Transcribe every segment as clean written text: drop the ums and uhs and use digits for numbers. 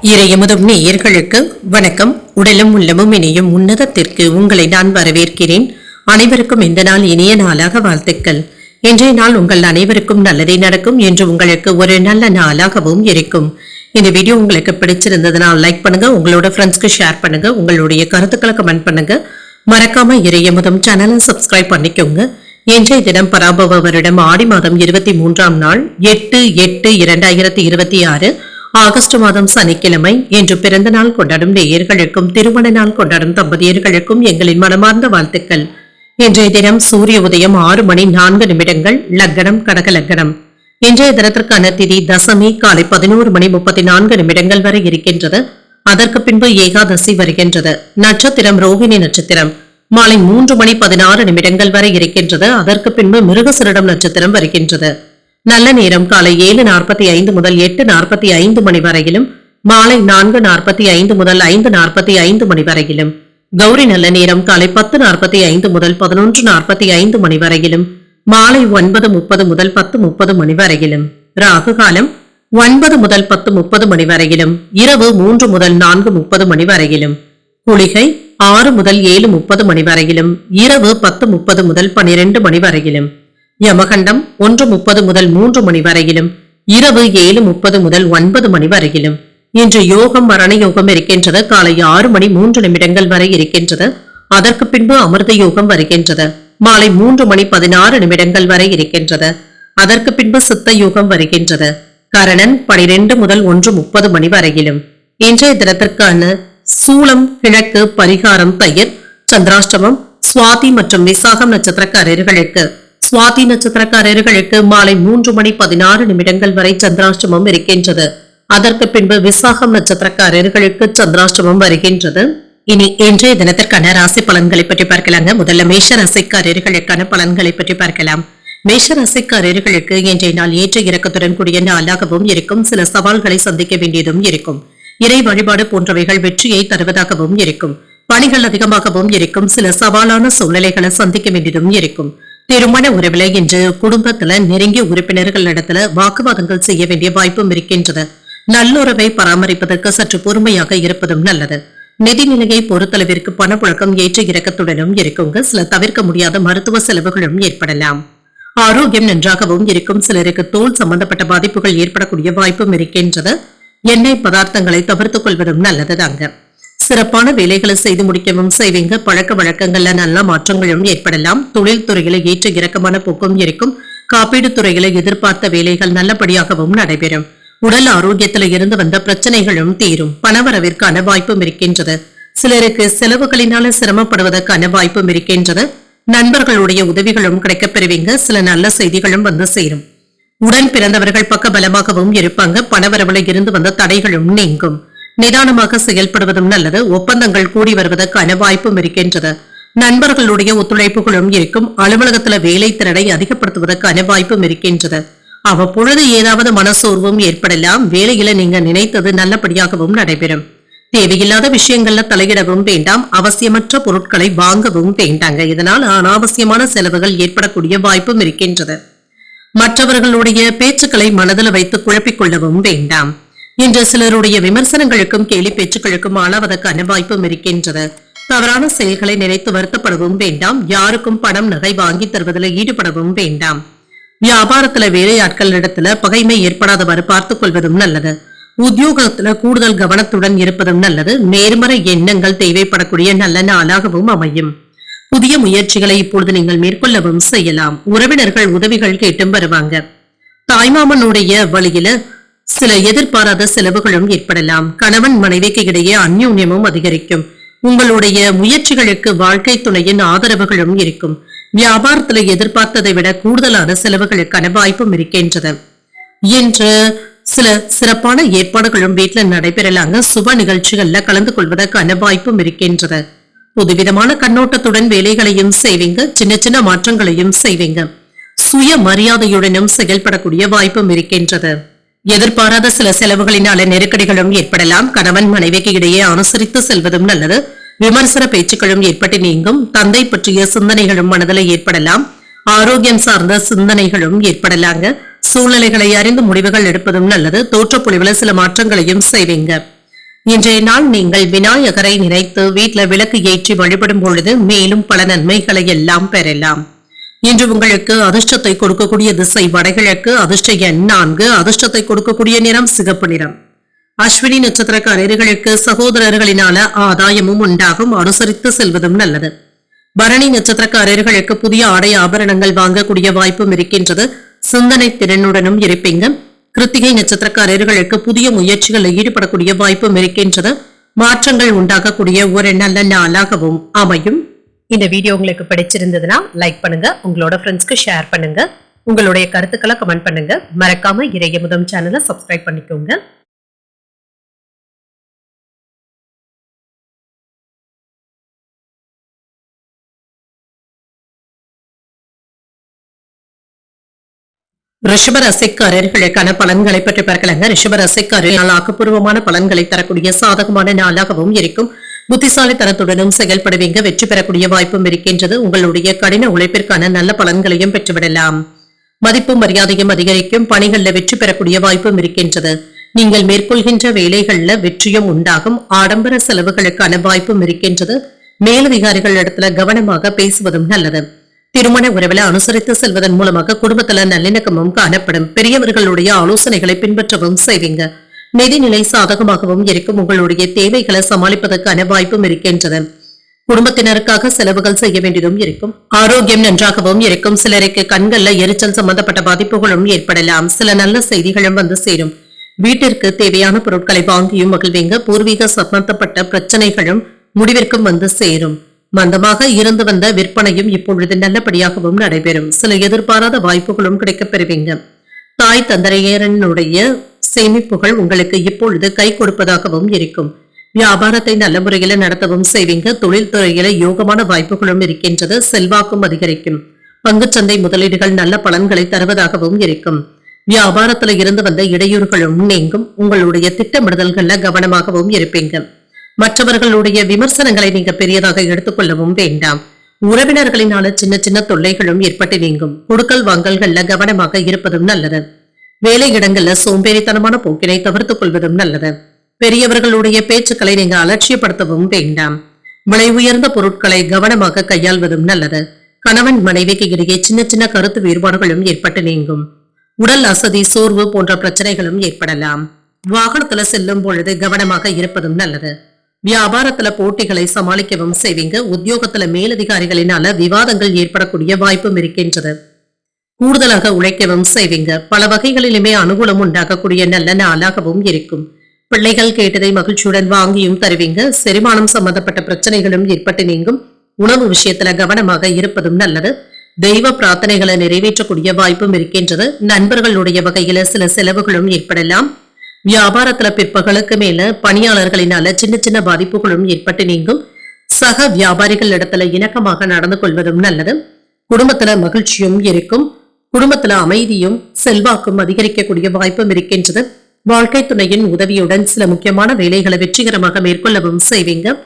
இறையமுதும் நேயர்களுக்கு வணக்கம். உடலும் உள்ளமும் இணையும் உன்னதத்திற்கு உங்களை நான் வரவேற்கிறேன். அனைவருக்கும் இந்த நாள் இனிய நாளாக வாழ்த்துக்கள். இன்றைய நாள் உங்கள் அனைவருக்கும் நல்லதே நடக்கும் என்று உங்களுக்கு ஒரு நல்ல நாளாகவும் இருக்கும். இந்த வீடியோ உங்களுக்கு பிடிச்சிருந்ததுனால் லைக் பண்ணுங்க, உங்களோட ஃப்ரெண்ட்ஸ்க்கு ஷேர் பண்ணுங்க, உங்களுடைய கருத்துக்களை கமெண்ட் பண்ணுங்க. மறக்காம இறையமுதும் சேனலை சப்ஸ்கிரைப் பண்ணிக்கோங்க. இன்றைய தினம் பராபவ வருடம் ஆடி மாதம் 23ஆம் நாள் 8/8/2026 ஆகஸ்ட் மாதம் சனிக்கிழமை. இன்று பிறந்த நாள் கொண்டாடும் நேயர்களுக்கும் திருமண நாள் கொண்டாடும் தம்பதியர்களுக்கும் எங்களின் மனமார்ந்த வாழ்த்துக்கள். இன்றைய தினம் சூரிய உதயம் 6:04 லக்னம் கடக லக்னம். இன்றைய தினத்திற்கான திதி தசமி காலை 11:34 வரை இருக்கின்றது. அதற்கு பின்பு ஏகாதசி வருகின்றது. நட்சத்திரம் ரோகிணி நட்சத்திரம் மாலை 3:16 வரை இருக்கின்றது. அதற்கு பின்பு மிருகசரிடம் நட்சத்திரம் வருகின்றது. நல்ல நேரம் காலை 7:45 முதல் 8:45 மணி வரையிலும், மாலை 4:45 முதல் 5:45 மணி வரையிலும். கௌரி நல்ல நேரம் காலை 10:45 முதல் 11:45 மணி வரையிலும், மாலை 9:30 முதல் 10:30 மணி வரையிலும். ராகு காலம் 9 முதல் 10:30 மணி வரையிலும், இரவு 3 முதல் 4:30 மணி வரையிலும். குளிகை 6 முதல் 7:30 மணி வரையிலும், இரவு 10:30 முதல் 12 மணி வரையிலும். யமகண்டம் 1:30 முதல் 3 மணி வரையிலும், இரவு 7:30 முதல் 9 மணி வரையிலும். இன்று யோகம் மரண யோகம் இருக்கின்றது. காலை 6:03 வரை இருக்கின்றது. அதற்கு பின்பு அமிர்த யோகம் வருகின்றது. மாலை 3:16 வரை இருக்கின்றது. அதற்கு பின்பு சித்த யோகம் வருகின்றது. கரணன் 12 முதல் 1:30 மணி வரையிலும். இன்றைய தினத்திற்கான சூலம் கிழக்கு, பரிகாரம் தயிர். சந்திராஷ்டமம் சுவாதி மற்றும் விசாகம் நட்சத்திரக்காரர்களுக்கு சுவாதி நட்சத்திரக்காரர்களுக்கு மாலை 3:16 வரை சந்திராஷ்டமம் இருக்கின்றது. அதற்கு பின்பு விசாகம் நட்சத்திரக்காரர்களுக்கு சந்திராஷ்டமம் வருகின்றது. இனி இன்றைய தினத்திற்கான ராசி பலன்களை பற்றி பார்க்கலாங்க. முதல்ல மேஷ ராசிக்காரர்களுக்கான பலன்களை பற்றி பார்க்கலாம். மேஷ ராசிக்காரர்களுக்கு இன்றைய நாள் ஏற்ற இறக்கத்துடன் கூடிய நாளாகவும் இருக்கும். சில சவால்களை சந்திக்க வேண்டியதும் இருக்கும். இறை வழிபாடு போன்றவைகள் வெற்றியை தருவதாகவும் இருக்கும். பணிகள் அதிகமாகவும் இருக்கும். சில சவாலான சூழ்நிலைகளை சந்திக்க வேண்டியதும் இருக்கும். திருமண உறவுல இன்று குடும்பத்துல நெருங்கிய உறுப்பினர்களிடத்துல வாக்குவாதங்கள் செய்ய வேண்டிய வாய்ப்பும் இருக்கின்றது. நல்லுறவை பராமரிப்பதற்கு சற்று பொறுமையாக இருப்பதும் நல்லது. நிதிநிலையை பொறுத்தளவிற்கு பணப்புழக்கம் ஏற்ற இறக்கத்துடனும் இருக்குங்க. சில தவிர்க்க முடியாத மருத்துவ செலவுகளும் ஏற்படலாம். ஆரோக்கியம் நன்றாகவும் இருக்கும். சிலருக்கு தோல் சம்பந்தப்பட்ட பாதிப்புகள் ஏற்படக்கூடிய வாய்ப்பும் இருக்கின்றது. எண்ணெய் பதார்த்தங்களை தவிர்த்துக் கொள்வதும் நல்லதுதாங்க. சிறப்பான வேலைகளை செய்து முடிக்கவும் செய்வீங்க. பழக்க வழக்கங்கள்ல நல்ல மாற்றங்களும் ஏற்படலாம். தொழில் துறையில ஏற்ற இறக்கமான போக்கும் இருக்கும். காப்பீடு துறையில எதிர்பார்த்த வேலைகள் நல்லபடியாகவும் நடைபெறும். உடல் ஆரோக்கியத்துல இருந்து வந்த பிரச்சனைகளும் தீரும். பணவரவிற்கான வாய்ப்பும் இருக்கின்றது. சிலருக்கு செலவுகளினால சிரமப்படுவதற்கான வாய்ப்பும் இருக்கின்றது. நண்பர்களுடைய உதவிகளும் கிடைக்கப் பெறுவீங்க. சில நல்ல செய்திகளும் வந்து சேரும். உடன் பிறந்தவர்கள் பக்க பலமாகவும் இருப்பாங்க. பணவரவுல இருந்து வந்த தடைகளும் நீங்கும். நிதானமாக செயல்படுவதும் நல்லது. ஒப்பந்தங்கள் கூடி வருவதற்கான வாய்ப்பும் இருக்கின்றது. நண்பர்களுடைய ஒத்துழைப்புகளும் இருக்கும். அலுவலகத்துல வேலை திறனை அதிகப்படுத்துவதற்கான வாய்ப்பும் இருக்கின்றது. அவ்வப்பொழுது ஏதாவது மனசோர்வும் ஏற்படலாம். வேலையில நீங்க நினைத்தது நல்லபடியாகவும் நடைபெறும். தேவையில்லாத விஷயங்கள்ல தலையிடவும் வேண்டாம். அவசியமற்ற பொருட்களை வாங்கவும் வேண்டாங்க. இதனால் அனாவசியமான செலவுகள் ஏற்படக்கூடிய வாய்ப்பும் இருக்கின்றது. மற்றவர்களுடைய பேச்சுக்களை மனதில் வைத்து குழப்பிக் கொள்ளவும் வேண்டாம். இன்று சிலருடைய விமர்சனங்களுக்கும் கேலி பேச்சுக்களுக்கும் ஆளாவதற்கான வாய்ப்பும் இருக்கின்றது. தவறான செயல்களை நினைத்து வருத்தப்படவும் வேண்டாம். யாருக்கும் பணம் நகை வாங்கி தருவதில் ஈடுபடவும் வேண்டாம். வியாபாரத்துல வேலையாட்கள் இடத்துல பகைமை ஏற்படாதவாறு பார்த்துக் கொள்வதும் நல்லது. உத்தியோகத்துல கூடுதல் கவனத்துடன் இருப்பதும் நல்லது. நேர்மறை எண்ணங்கள் தேவைப்படக்கூடிய நல்ல நாளாகவும் அமையும். புதிய முயற்சிகளை இப்பொழுது நீங்கள் மேற்கொள்ளவும் செய்யலாம். உறவினர்கள் உதவிகள் கேட்டும் வருவாங்க. தாய்மாமனுடைய வழியில சில எதிர்பாராத செலவுகளும் ஏற்படலாம். கணவன் மனைவிக்கு இடையே அந்யோன்யமும் அதிகரிக்கும். உங்களுடைய முயற்சிகளுக்கு வாழ்க்கை துணையின் ஆதரவுகளும் இருக்கும். வியாபாரத்துல எதிர்பார்த்ததை விட கூடுதலான செலவுகளுக்கான வாய்ப்பும் இருக்கின்றது. இன்று சில சிறப்பான ஏற்பாடுகளும் வீட்டுல நடைபெறலாங்க. சுப நிகழ்ச்சிகள்ல கலந்து கொள்வதற்கான வாய்ப்பும் இருக்கின்றது. புதுவிதமான கண்ணோட்டத்துடன் வேலைகளையும் செய்வீங்க. சின்ன சின்ன மாற்றங்களையும் செய்வீங்க. சுய மரியாதையுடனும் செயல்படக்கூடிய வாய்ப்பும் இருக்கின்றது. எதிர்பாராத சில செலவுகளினால நெருக்கடிகளும் ஏற்படலாம். கணவன் மனைவிக்கு இடையே அனுசரித்து செல்வதும் நல்லது. விமர்சன பேச்சுக்களும் ஏற்பட்டு நீங்கும். தந்தை பற்றிய சிந்தனைகளும் மனதில் ஏற்படலாம். ஆரோக்கியம் சார்ந்த சிந்தனைகளும் ஏற்படலாங்க. சூழ்நிலைகளை அறிந்து முடிவுகள் எடுப்பதும் நல்லது. தோற்றப்பொழிவுல சில மாற்றங்களையும் செய்வீங்க. இன்றைய நாள் நீங்கள் விநாயகரை நினைத்து வீட்ல விளக்கு ஏற்றி வழிபடும் பொழுது மேலும் பல நன்மைகளை எல்லாம் பெறலாம். இன்று உங்களுக்கு அதிர்ஷ்டத்தை கொடுக்கக்கூடிய திசை வடகிழக்கு, அதிர்ஷ்ட எண் 4, அதிர்ஷ்டத்தை கொடுக்கக்கூடிய நிறம் சிகப்பு நிறம். அஸ்வினி நட்சத்திரக்காரர்களுக்கு சகோதரர்களினால ஆதாயமும் உண்டாகும், அனுசரித்து செல்வதும் நல்லது. பரணி நட்சத்திரக்காரர்களுக்கு புதிய ஆடை ஆபரணங்கள் வாங்கக்கூடிய வாய்ப்பும் இருக்கின்றது, சிந்தனை திறனுடனும் இருப்பீங்க. கிருத்திகை நட்சத்திரக்காரர்களுக்கு புதிய முயற்சிகளில் ஈடுபடக்கூடிய வாய்ப்பும் இருக்கின்றது, மாற்றங்கள் உண்டாகக்கூடிய ஒரு நல்ல நாளாகவும் அமையும். இந்த வீடியோ உங்களுக்கு பிடிச்சிருந்ததுன்னா லைக் பண்ணுங்க, உங்களோட ஃப்ரெண்ட்ஸ்க்கு ஷேர் பண்ணுங்க, உங்களுடைய கருத்துக்களை கமெண்ட் பண்ணுங்க. மறக்காம இறையமுதம் சேனலை சப்ஸ்கிரைப் பண்ணிக்கோங்க. ரிஷபராசிக்காரர்களுக்கான பலன்களை பற்றி பார்க்கலாங்க. ரிஷபராசிக்காரர்கள் ஆக்கப்பூர்வமான பலன்களை தரக்கூடிய சாதகமான நாளாகவும் இருக்கும். புத்திசாலித்தனத்துடனும் செயல்படுவீங்க, வெற்றி பெறக்கூடிய வாய்ப்பும் இருக்கின்றது. உங்களுடைய கடின உழைப்பிற்கான நல்ல பலன்களையும் பெற்றுவிடலாம். மதிப்பு மரியாதையும் அதிகரிக்கும், பணிகள்ல வெற்றி பெறக்கூடிய வாய்ப்பும் இருக்கின்றது. நீங்கள் மேற்கொள்கின்ற வேலைகள்ல வெற்றியும் உண்டாகும், ஆடம்பர செலவுகளுக்கான வாய்ப்பும் இருக்கின்றது. மேலதிகாரிகள் இடத்துல கவனமாக பேசுவதும் நல்லது. திருமண உறவுல அனுசரித்து செல்வதன் மூலமாக குடும்பத்துல நல்லிணக்கமும் காணப்படும். பெரியவர்களுடைய ஆலோசனைகளை பின்பற்றவும் செய்வீங்க. நிதிநிலை சாதகமாகவும் இருக்கும். உங்களுடைய தேவைகளை சமாளிப்பதற்கான வாய்ப்பும் இருக்கின்றது. குடும்பத்தினருக்காக செலவுகள் செய்ய வேண்டியதும் இருக்கும். ஆரோக்கியம் நன்றாகவும் இருக்கும். சிலருக்கு கண்கள்ல எரிச்சல் சம்பந்தப்பட்ட பாதிப்புகளும் ஏற்படலாம். சில நல்ல செய்திகளும் வந்து சேரும். வீட்டிற்கு தேவையான பொருட்களை வாங்கியும் மகிழ்வீங்க. பூர்வீக சம்பந்தப்பட்ட பிரச்சனைகளும் முடிவிற்கும் வந்து சேரும். மந்தமாக இருந்து வந்த விற்பனையும் இப்பொழுது நல்லபடியாகவும் நடைபெறும். சில எதிர்பாராத வாய்ப்புகளும் கிடைக்கப் பெறுவீங்க. தாய் தந்தையரனுடைய சேமிப்புகள் உங்களுக்கு இப்பொழுது கை கொடுப்பதாகவும் இருக்கும். வியாபாரத்தை நல்ல முறையில நடத்தவும் செய்வீங்க. தொழில் துறையில யோகமான வாய்ப்புகளும் இருக்கின்றது. செல்வாக்கும் அதிகரிக்கும். பங்குச்சந்தை முதலீடுகள் நல்ல பலன்களை தருவதாகவும் இருக்கும். வியாபாரத்துல இருந்து வந்த இடையூறுகளும் நீங்கும். உங்களுடைய திட்டமிடுதல்கள்ல கவனமாகவும் இருப்பீங்க. மற்றவர்களுடைய விமர்சனங்களை நீங்க பெரியதாக எடுத்துக்கொள்ளவும் வேண்டாம். உறவினர்களினால சின்ன சின்ன தொல்லைகளும் ஏற்பட்டு நீங்கும். கொடுக்கல் வாங்கல்கள்ல கவனமாக இருப்பதும் நல்லது. வேலை இடங்கள்ல சோம்பேறித்தனமான போக்கினை தவிர்த்துக் கொள்வதும் நல்லது. பெரியவர்களுடைய பேச்சுக்களை நீங்க அலட்சியப்படுத்தவும் வேண்டாம். விலை உயர்ந்த பொருட்களை கவனமாக கையாள்வதும் நல்லது. கணவன் மனைவிக்கு இடையே சின்ன சின்ன கருத்து வேறுபாடுகளும் ஏற்பட்டு நீங்கும். உடல் அசதி, சோர்வு போன்ற பிரச்சனைகளும் ஏற்படலாம். வாகனத்துல செல்லும் பொழுது கவனமாக இருப்பதும் நல்லது. வியாபாரத்துல போட்டிகளை சமாளிக்கவும் செய்வீங்க. உத்தியோகத்துல மேலதிகாரிகளினால விவாதங்கள் ஏற்படக்கூடிய வாய்ப்பும் இருக்கின்றது. கூடுதலாக உழைக்கவும் செய்வீங்க. பல வகைகளிலுமே அனுகூலம் உண்டாகக்கூடிய நல்ல நாளாகவும் இருக்கும். பிள்ளைகள் கேட்டதை மகிழ்ச்சியுடன் வாங்கியும் தருவீங்க. செரிமானம் சம்பந்தப்பட்ட பிரச்சனைகளும் ஏற்பட்டு நீங்கும். உணவு விஷயத்துல கவனமாக இருப்பதும் நல்லது. தெய்வ பிரார்த்தனைகளை நிறைவேற்றக்கூடிய வாய்ப்பும் இருக்கின்றது. நண்பர்களுடைய வகையில சில செலவுகளும் ஏற்படலாம். வியாபாரத்துல பிற்பகலுக்கு மேல பணியாளர்களினால சின்ன சின்ன பாதிப்புகளும் ஏற்பட்டு நீங்கும். சக வியாபாரிகள் இடத்துல இணக்கமாக நடந்து கொள்வதும் நல்லது. குடும்பத்துல மகிழ்ச்சியும் இருக்கும். குடும்பத்துல அமைதியும் செல்வாக்கும் அதிகரிக்கக்கூடிய வாய்ப்பும் இருக்கின்றது. வாழ்க்கை துணையின் உதவியுடன் சில முக்கியமான வேலைகளை வெற்றிகரமாக மேற்கொள்ளவும் செய்வீங்க.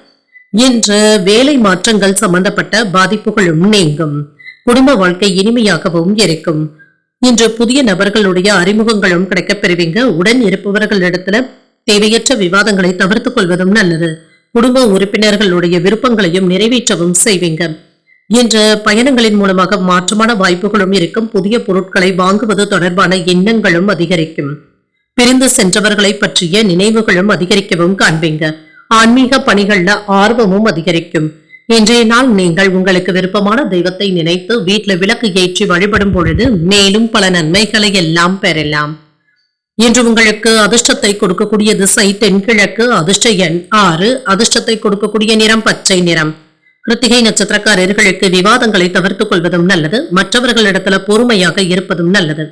இன்று வேலை மாற்றங்கள் சம்பந்தப்பட்ட பாதிப்புகளும் நீங்கும். குடும்ப வாழ்க்கை இனிமையாகவும் இருக்கும். இன்று புதிய நபர்களுடைய அறிமுகங்களும் கிடைக்கப் பெறுவீங்க. உடன் இருப்பவர்களிடத்துல தேவையற்ற விவாதங்களை தவிர்த்துக் கொள்வதும் நல்லது. குடும்ப உறுப்பினர்களுடைய விருப்பங்களையும் நிறைவேற்றவும் செய்வீங்க. இன்று பயணங்களின் மூலமாக மாற்றமான வாய்ப்புகளும் இருக்கும். புதிய பொருட்களை வாங்குவது தொடர்பான எண்ணங்களும் அதிகரிக்கும். பிரிந்து சென்றவர்களை பற்றிய நினைவுகளும் அதிகரிக்கவும் காண்பீங்க. ஆன்மீக பணிகள்ல ஆர்வமும் அதிகரிக்கும். இன்றைய நாள் நீங்கள் உங்களுக்கு விருப்பமான தெய்வத்தை நினைத்து வீட்டில் விளக்கு ஏற்றி வழிபடும் பொழுது மேலும் பல நன்மைகளை எல்லாம் பெறலாம். இன்று உங்களுக்கு அதிர்ஷ்டத்தை கொடுக்கக்கூடிய திசை தென்கிழக்கு, அதிர்ஷ்ட எண் 6, அதிர்ஷ்டத்தை கொடுக்கக்கூடிய நிறம் பச்சை நிறம். கிருத்திகை நட்சத்திரக்காரர்களுக்கு விவாதங்களை தவிர்த்துக் கொள்வதும் நல்லது. மற்றவர்களிடத்துல பொறுமையாக இருப்பதும் நல்லது.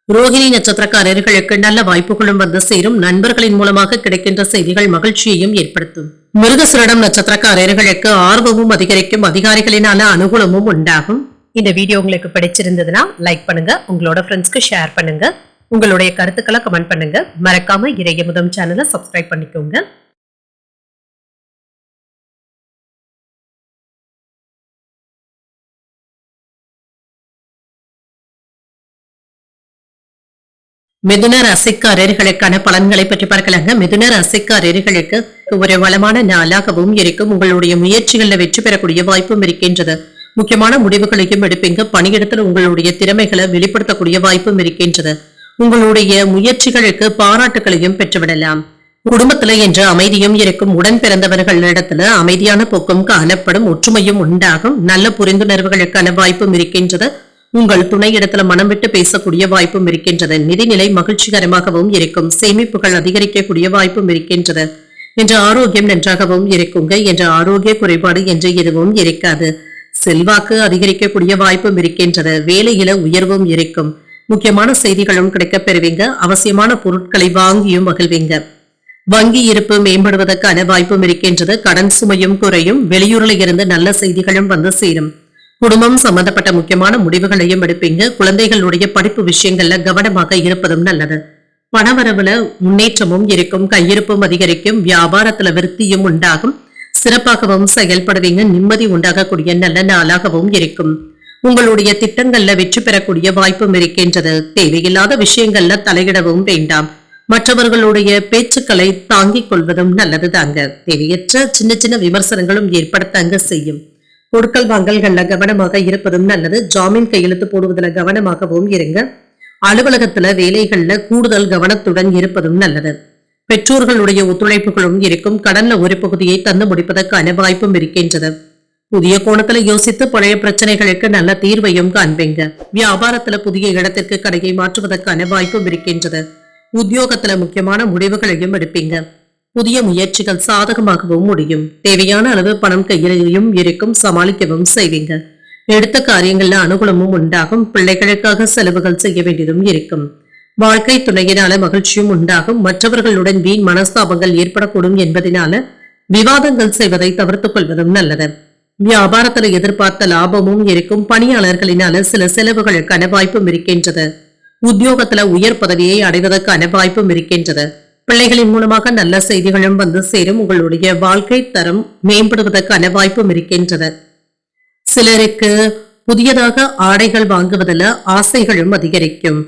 ரோகிணி நட்சத்திரக்காரர்களுக்கு நல்ல வாய்ப்புகளும் வந்து சேரும். நண்பர்களின் மூலமாக கிடைக்கின்ற செய்திகள் மகிழ்ச்சியையும் ஏற்படுத்தும். மிருகசிரடம் நட்சத்திரக்காரர்களுக்கு ஆர்வமும் அதிகரிக்கும். அதிகாரிகளினால அனுகூலமும் உண்டாகும். இந்த வீடியோ உங்களுக்கு பிடிச்சிருந்ததுன்னா லைக் பண்ணுங்க, உங்களோட ஃப்ரெண்ட்ஸ்க்கு ஷேர் பண்ணுங்க, உங்களுடைய கருத்துக்களை கமெண்ட் பண்ணுங்க. மறக்காம இறையமுதம் சேனலை சப்ஸ்கிரைப் பண்ணிக்கோங்க. மிதுன ராசிக்காரர்களுக்கான பலன்களை பற்றி பார்க்கலாங்க. மிதுன ராசிக்காரர்களுக்கு ஒரு வளமான நாளாகவும் இருக்கும். உங்களுடைய முயற்சிகள்ல வெற்றி பெறக்கூடிய வாய்ப்பும் இருக்கின்றது. முக்கியமான முடிவுகளையும் எடுப்பீங்க. பணியிடத்தில் உங்களுடைய திறமைகளை வெளிப்படுத்தக்கூடிய வாய்ப்பும் இருக்கின்றது. உங்களுடைய முயற்சிகளுக்கு பாராட்டுகளையும் பெற்றுவிடலாம். குடும்பத்துல என்ற அமைதியும் இருக்கும். உடன் பிறந்தவர்களிடத்துல அமைதியான போக்கும் காணப்படும். ஒற்றுமையும் உண்டாகும். நல்ல புரிந்துணர்வுகளுக்கான வாய்ப்பும் இருக்கின்றது. உங்கள் துணையிடத்துல மனம் விட்டு பேசக்கூடிய வாய்ப்பும் இருக்கின்றது. நிதிநிலை மகிழ்ச்சிகரமாகவும் இருக்கும். சேமிப்புகள் அதிகரிக்கக்கூடிய வாய்ப்பும் இருக்கின்றது. என்ற ஆரோக்கியம் நன்றாகவும் இருக்குங்க. என்ற ஆரோக்கிய குறைபாடு என்று எதுவும் இருக்காது. செல்வாக்கு அதிகரிக்கக்கூடிய வாய்ப்பும் இருக்கின்றது. வேலையில உயர்வும் இருக்கும். முக்கியமான செய்திகளும் கிடைக்கப் பெறுவீங்க. அவசியமான பொருட்களை வாங்கியும் மகிழ்வீங்க. வங்கி இருப்பு மேம்படுவதற்கான வாய்ப்பும் இருக்கின்றது. கடன் சுமையும் குறையும். வெளியூர்ல இருந்து நல்ல செய்திகளும் வந்து சேரும். குடும்பம் சம்பந்தப்பட்ட முக்கியமான முடிவுகளையும் எடுப்பீங்க. குழந்தைகளுடைய படிப்பு விஷயங்கள்ல கவனமாக இருப்பதும் நல்லது. பணவரவுல முன்னேற்றமும் இருக்கும். கையிருப்பும் அதிகரிக்கும். வியாபாரத்துல விருத்தியும் உண்டாகும். சிறப்பாகவும் செயல்படுவீங்க. நிம்மதி உண்டாகக்கூடிய நல்ல நாளாகவும் இருக்கும். உங்களுடைய திட்டங்கள்ல வெற்றி பெறக்கூடிய வாய்ப்பும் இருக்கின்றது. தேவையில்லாத விஷயங்கள்ல தலையிடவும் வேண்டாம். மற்றவர்களுடைய பேச்சுக்களை தாங்கிக் கொள்வதும் நல்லது தாங்க. தேவையற்ற சின்ன சின்ன விமர்சனங்களும் ஏற்படத்தாங்க செய்யும். கொடுக்கல் வாங்கல்கள்ல கவனமாக இருப்பதும் நல்லது. ஜாமீன் கையெழுத்து போடுவதில் கவனமாகவும் இருங்க. அலுவலகத்துல வேலைகள்ல கூடுதல் கவனத்துடன் இருப்பதும் நல்லது. பெற்றோர்களுடைய ஒத்துழைப்புகளும் இருக்கும். கடன்ல ஒரு பகுதியை தந்து முடிப்பதற்கான வாய்ப்பும் இருக்கின்றது. புதிய கோணத்துல யோசித்து பழைய பிரச்சனைகளுக்கு நல்ல தீர்வையும் காண்பீங்க. வியாபாரத்துல புதிய இடத்திற்கு கடையை மாற்றுவதற்கான வாய்ப்பும் இருக்கின்றது. உத்தியோகத்துல முக்கியமான முடிவுகளையும் எடுப்பீங்க. புதிய முயற்சிகள் சாதகமாகவும் முடியும். தேவையான அளவு பணம் கையிலையும் இருக்கும். சமாளிக்கவும் செய்வீங்க. எடுத்த காரியங்கள்ல அனுகூலமும் உண்டாகும். பிள்ளைகளுக்காக செலவுகள் செய்ய வேண்டியதும் இருக்கும். வாழ்க்கை துணையினால மகிழ்ச்சியும் உண்டாகும். மற்றவர்களுடன் வீண் மனஸ்தாபங்கள் ஏற்படக்கூடும் என்பதனால விவாதங்கள் செய்வதை தவிர்த்துக் கொள்வதும் நல்லது. வியாபாரத்துல எதிர்பார்த்த லாபமும் இருக்கும். பணியாளர்களினால சில செலவுகளுக்கான வாய்ப்பும் இருக்கின்றது. உத்தியோகத்துல உயர் பதவியை அடைவதற்கான வாய்ப்பும் இருக்கின்றது. பிள்ளைகளின் மூலமாக நல்ல செய்திகளும் வந்து சேரும். உங்களுடைய வாழ்க்கை தரம் மேம்படுவதற்கான வாய்ப்பும் இருக்கின்றது. சிலருக்கு புதியதாக ஆடைகள் வாங்குவதில் ஆசைகளும் அதிகரிக்கும்.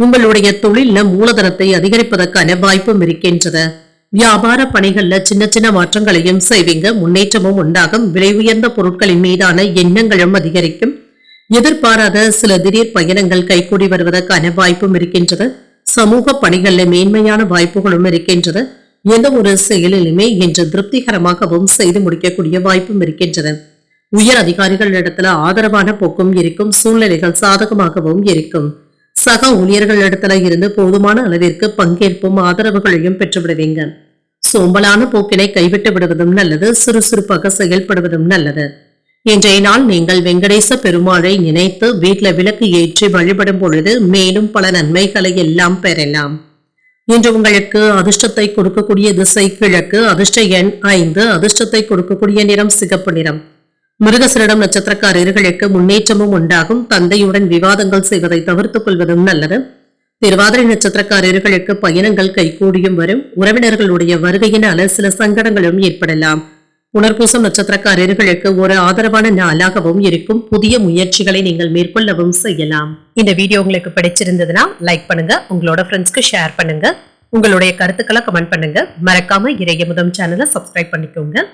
உங்களுடைய தொழில மூலதனத்தை அதிகரிப்பதற்கான வாய்ப்பும் இருக்கின்றது. வியாபார பணிகள்ல சின்ன சின்ன மாற்றங்களையும் செய்வீங்க. முன்னேற்றமும் உண்டாகும். விலை உயர்ந்த பொருட்களின் மீதான எண்ணங்களும் அதிகரிக்கும். எதிர்பாராத சில திடீர் பயணங்கள் கைகூடி வருவதற்கான வாய்ப்பும் இருக்கின்றது. சமூக பணிகள்ல மேன்மையான வாய்ப்புகளும் இருக்கின்றது. எந்த ஒரு செயலிலுமே இன்று திருப்திகரமாகவும் செய்து முடிக்கக்கூடிய வாய்ப்பும் இருக்கின்றது. உயர் அதிகாரிகள் இடத்துல ஆதரவான போக்கும் இருக்கும். சூழ்நிலைகள் சாதகமாகவும் இருக்கும். சக ஊழியர்கள் இடத்துல இருந்து போதுமான அளவிற்கு பங்கேற்பும் ஆதரவுகளையும் பெற்றுவிடுவீங்க. சோம்பலான போக்கினை கைவிட்டு விடுவதும் நல்லது. சுறுசுறுப்பாக செயல்படுவதும் நல்லது. இன்றைய நாள் நீங்கள் வெங்கடேச பெருமாளை நினைத்து வீட்டுல விளக்கு ஏற்றி வழிபடும் பொழுது மேலும் பல நன்மைகளை எல்லாம் பெறலாம். இன்று உங்களுக்கு அதிர்ஷ்டத்தை கொடுக்கக்கூடிய திசை கிழக்கு. அதிர்ஷ்ட எண் 5. அதிர்ஷ்டத்தை கொடுக்கக்கூடிய நிறம் சிகப்பு நிறம். மிருகசீரிடம் நட்சத்திரக்காரர்களுக்கு முன்னேற்றமும் உண்டாகும். தந்தையுடன் விவாதங்கள் செய்வதை தவிர்த்துக் கொள்வதும் நல்லது. திருவாதிரை நட்சத்திரக்காரர்களுக்கு பயணங்கள் கைகூடியும் வரும். உறவினர்களுடைய வருகையினால சில சங்கடங்களும் ஏற்படலாம். புனர்பூசம் நட்சத்திரக்காரர்களுக்கு ஒரு ஆதரவான நாளாகவும் இருக்கும். புதிய முயற்சிகளை நீங்கள் மேற்கொள்ளவும் செய்யலாம். இந்த வீடியோ உங்களுக்கு பிடிச்சிருந்ததுன்னா லைக் பண்ணுங்க. உங்களோட ஃப்ரெண்ட்ஸ்க்கு ஷேர் பண்ணுங்க. உங்களுடைய கருத்துக்களை கமெண்ட் பண்ணுங்க. மறக்காம இறையமுதம் சேனலை சப்ஸ்கிரைப் பண்ணிக்கோங்க.